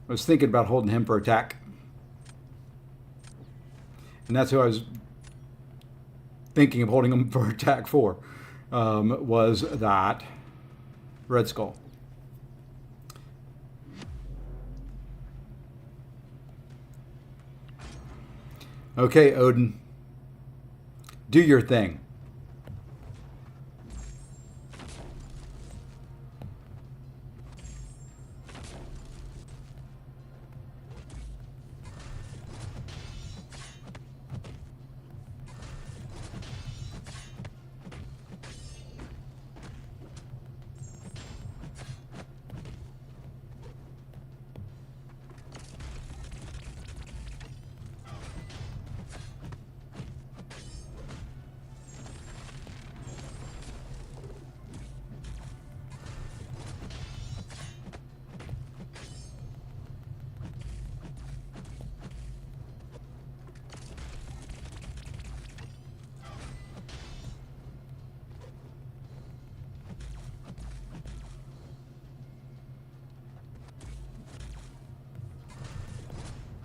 I was thinking about holding him for attack. And that's who I was thinking of holding him for attack for, was that Red Skull. Okay, Odin. Do your thing.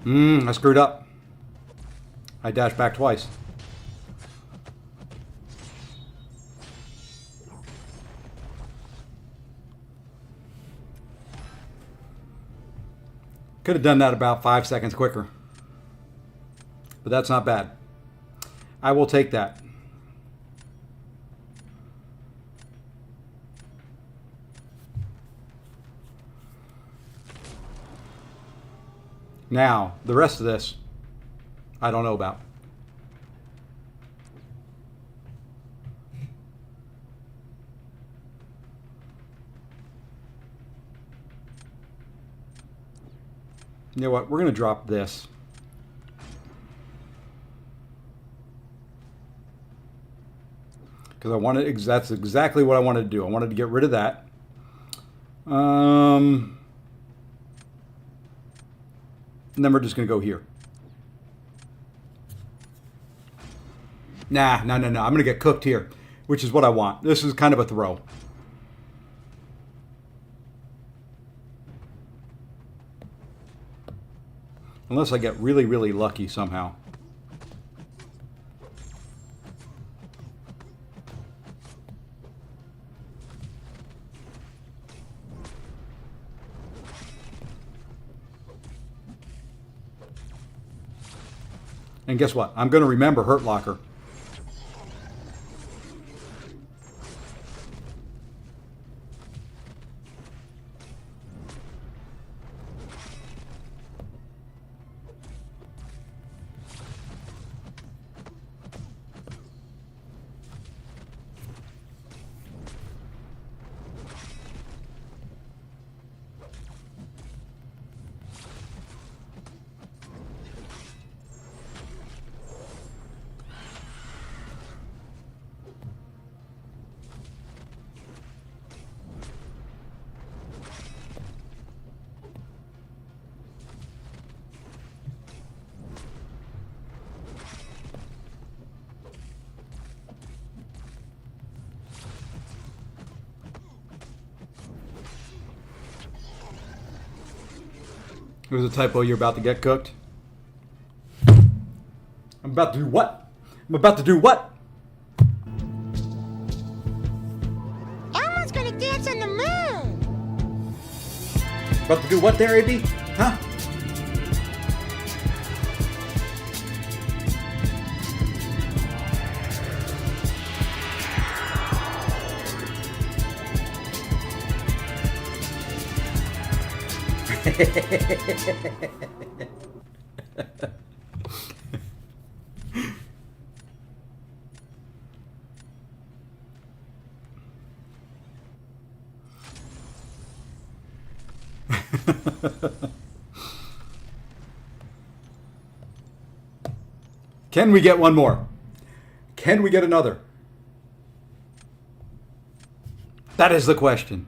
I screwed up. I dashed back twice. Could have done that about 5 seconds quicker. But that's not bad. I will take that. Now, the rest of this, I don't know about. You know what? We're going to drop this. Because I wanted, that's exactly what I wanted to do. I wanted to get rid of that. And then we're just going to go here. Nah, no. I'm going to get cooked here, which is what I want. This is kind of a throw. Unless I get really, really lucky somehow. And guess what? I'm going to remember Hurt Locker. It was a typo. You're about to get cooked. I'm about to do what? I'm about to do what? Elmo's gonna dance on the moon. About to do what there, AB? Huh? Can we get one more? Can we get another? That is the question.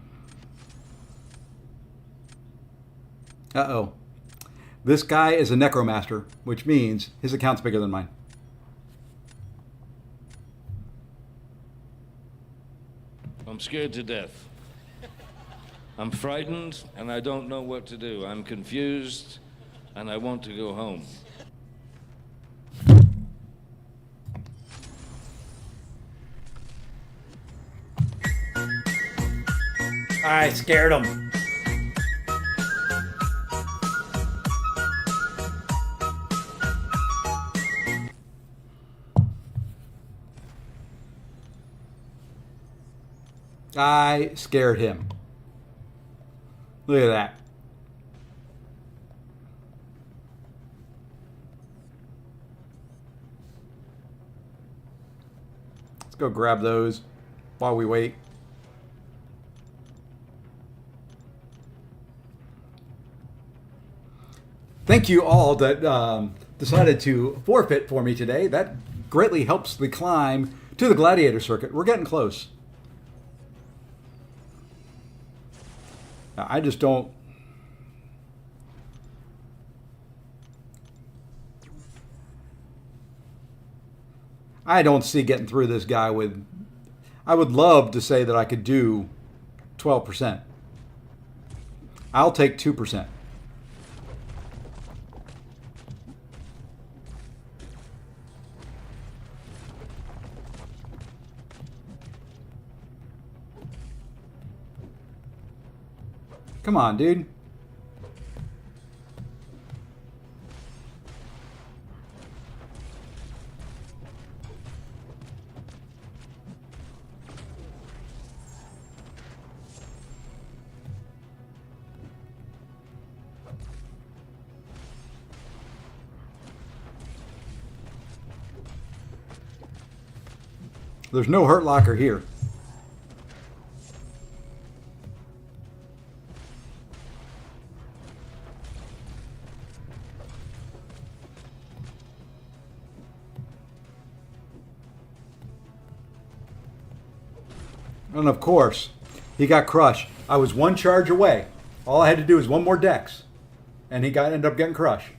Uh-oh. This guy is a necromaster, which means his account's bigger than mine. I'm scared to death. I'm frightened and I don't know what to do. I'm confused and I want to go home. I scared him. I scared him. Look at that. Let's go grab those while we wait. Thank you all that decided to forfeit for me today. That greatly helps the climb to the gladiator circuit. We're getting close. I just don't... I don't see getting through this guy with... I would love to say that I could do 12%. I'll take 2%. Come on, dude. There's no hurt locker here. And of course, he got crushed. I was one charge away. All I had to do was one more dex, and he ended up getting crushed.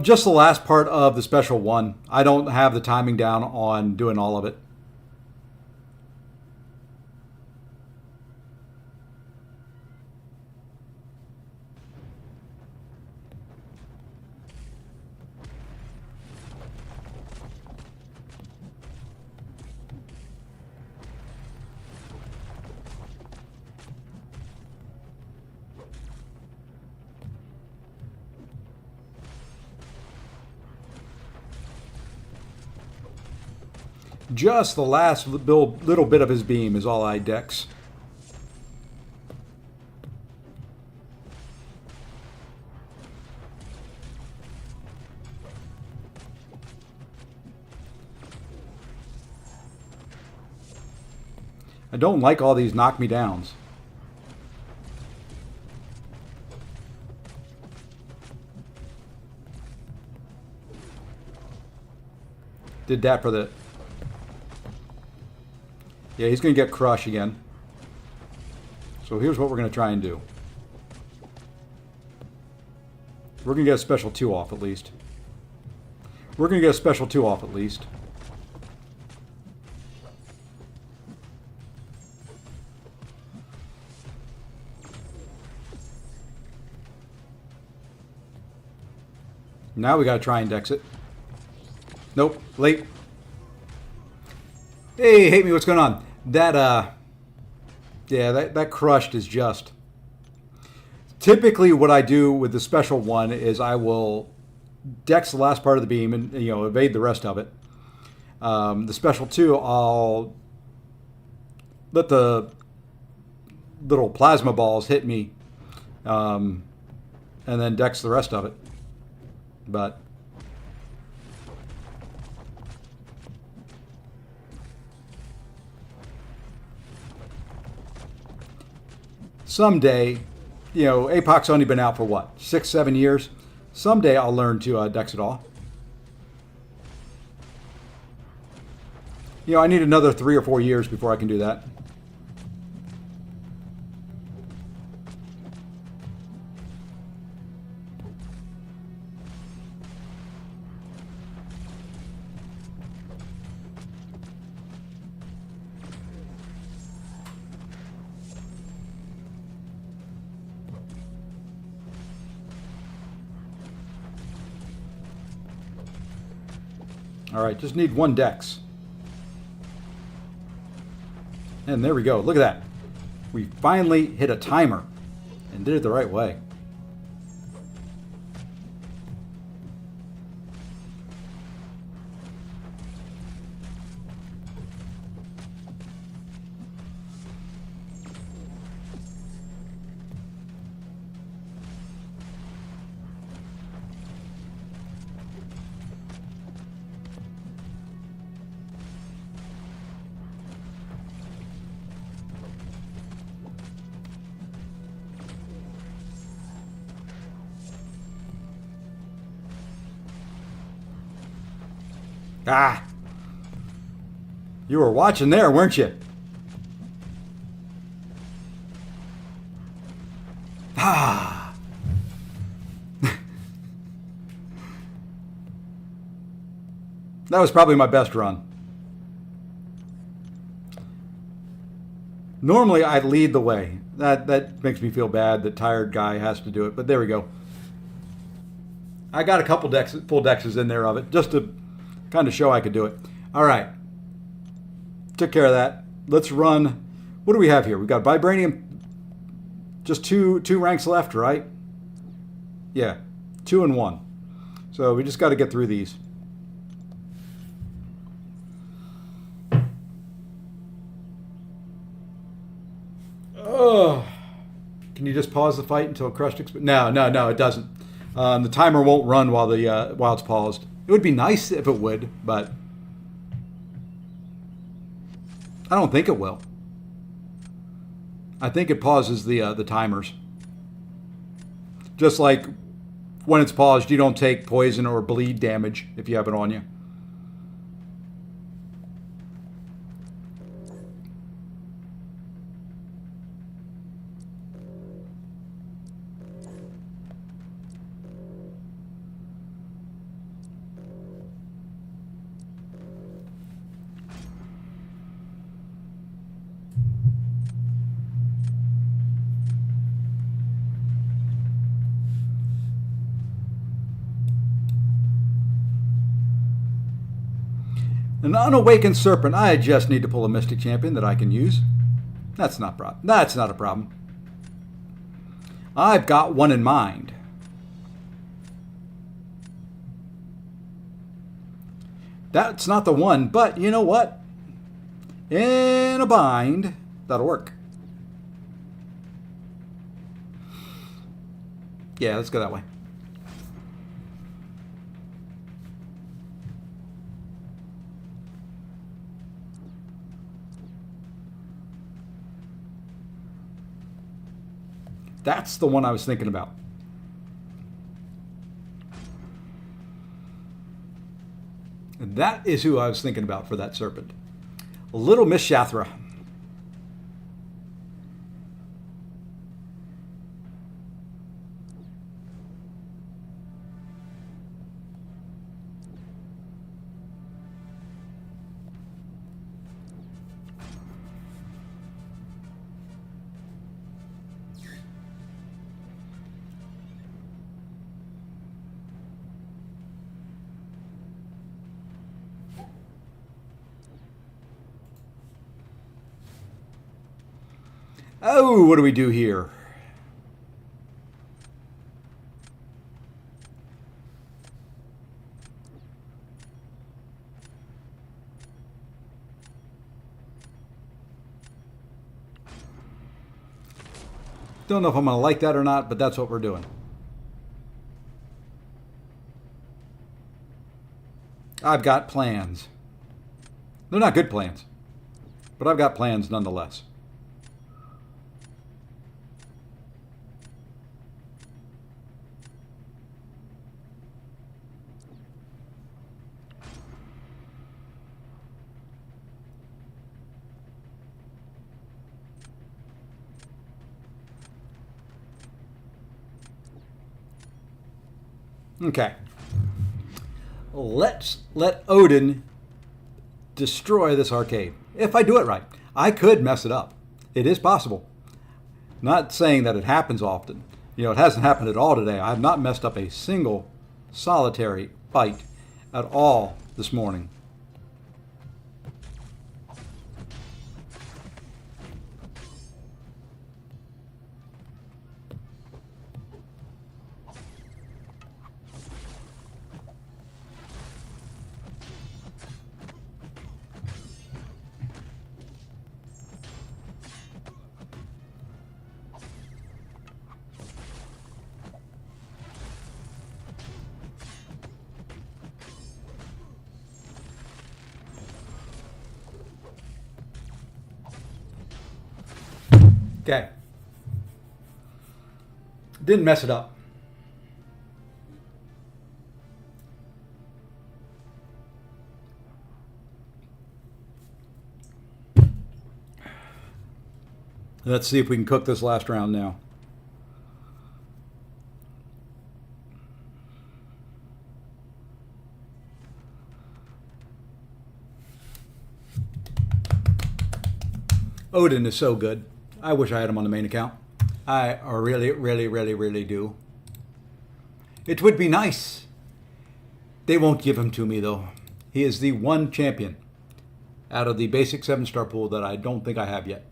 Just the last part of the special one. I don't have the timing down on doing all of it. Just the last little bit of his beam is all I dex. I don't like all these knock me downs. Did that for the... Yeah, he's going to get crushed again. So here's what we're going to try and do. We're going to get a special 2 off at least. We're going to get a special 2 off at least. Now we got to try and dex it. Nope, late. Hey, hate me, what's going on? That, yeah, that crushed is just... Typically what I do with the special one is I will dex the last part of the beam and, you know, evade the rest of it. The special 2, I'll let the little plasma balls hit me and then dex the rest of it. But... someday, you know, APOC's only been out for what, 6-7 years? Someday I'll learn to dex it all. You know, I need another 3 or 4 years before I can do that. All right, just need 1 dex. And there we go. Look at that. We finally hit a timer and did it the right way. Ah! You were watching there, weren't you? Ah! That was probably my best run. Normally, I lead the way. That makes me feel bad. The tired guy has to do it, but there we go. I got a couple full dexes in there of it, just to kind of show I could do it. All right. Took care of that. Let's run. What do we have here? We've got Vibranium. Just two ranks left, right? Yeah, 2 and 1. So we just got to get through these. Oh, can you just pause the fight until crushed? No, it doesn't. The timer won't run while it's paused. It would be nice if it would, but I don't think it will. I think it pauses the timers. Just like when it's paused, you don't take poison or bleed damage if you have it on you. An unawakened serpent. I just need to pull a mystic champion that I can use. That's not a problem. I've got one in mind. That's not the one, but you know what? In a bind, that'll work. Yeah, let's go that way. That's the one I was thinking about. And that is who I was thinking about for that serpent. Little Miss Shathra. Oh, what do we do here? Don't know if I'm going to like that or not, but that's what we're doing. I've got plans. They're not good plans, but I've got plans nonetheless. Okay. Let's let Odin destroy this arcade. If I do it right. I could mess it up. It is possible. Not saying that it happens often. You know, it hasn't happened at all today. I have not messed up a single solitary fight at all this morning. Okay. Didn't mess it up. Let's see if we can cook this last round now. Odin is so good. I wish I had him on the main account. I really, really, really, really do. It would be nice. They won't give him to me, though. He is the one champion out of the basic 7-star pool that I don't think I have yet.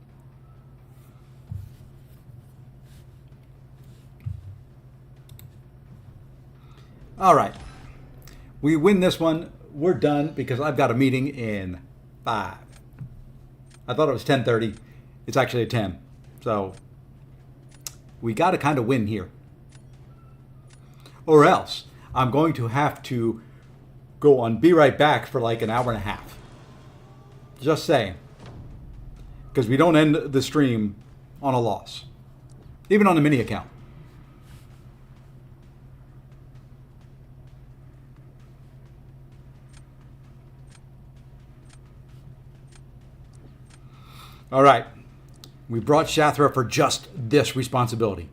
All right. We win this one. We're done because I've got a meeting in 5. I thought it was 10:30. It's actually at 10. So we got to kind of win here. Or else I'm going to have to go on Be Right Back for like an hour and a half. Just saying. Because we don't end the stream on a loss. Even on the mini account. All right. We brought Shathra for just this responsibility.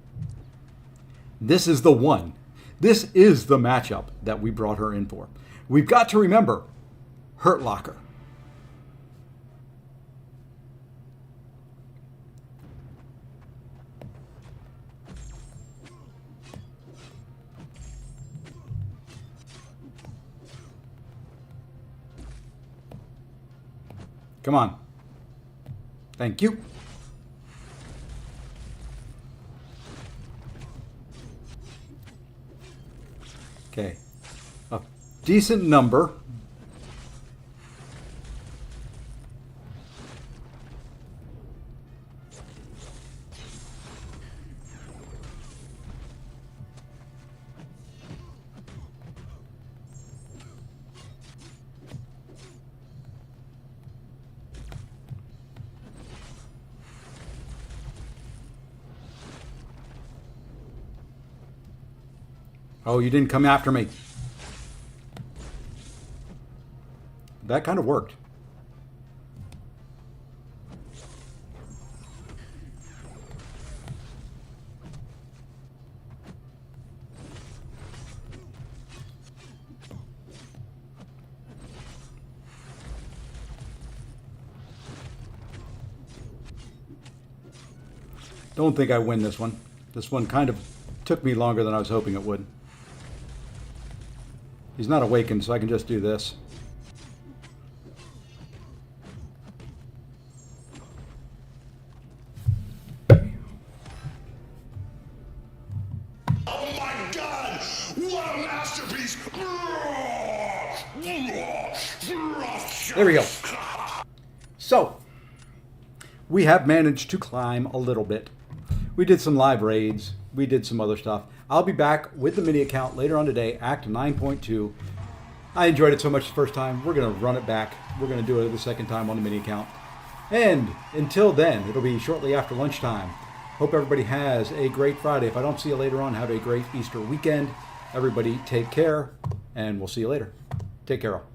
This is the one. This is the matchup that we brought her in for. We've got to remember Hurt Locker. Come on. Thank you. Okay. A decent number. Oh, you didn't come after me. That kind of worked. Don't think I win this one. This one kind of took me longer than I was hoping it would. He's not awakened, so I can just do this. Oh my God! What a masterpiece! There we go. So, we have managed to climb a little bit. We did some live raids. We did some other stuff. I'll be back with the mini account later on today, Act 9.2. I enjoyed it so much the first time. We're going to run it back. We're going to do it the second time on the mini account. And until then, it'll be shortly after lunchtime. Hope everybody has a great Friday. If I don't see you later on, have a great Easter weekend. Everybody take care, and we'll see you later. Take care all.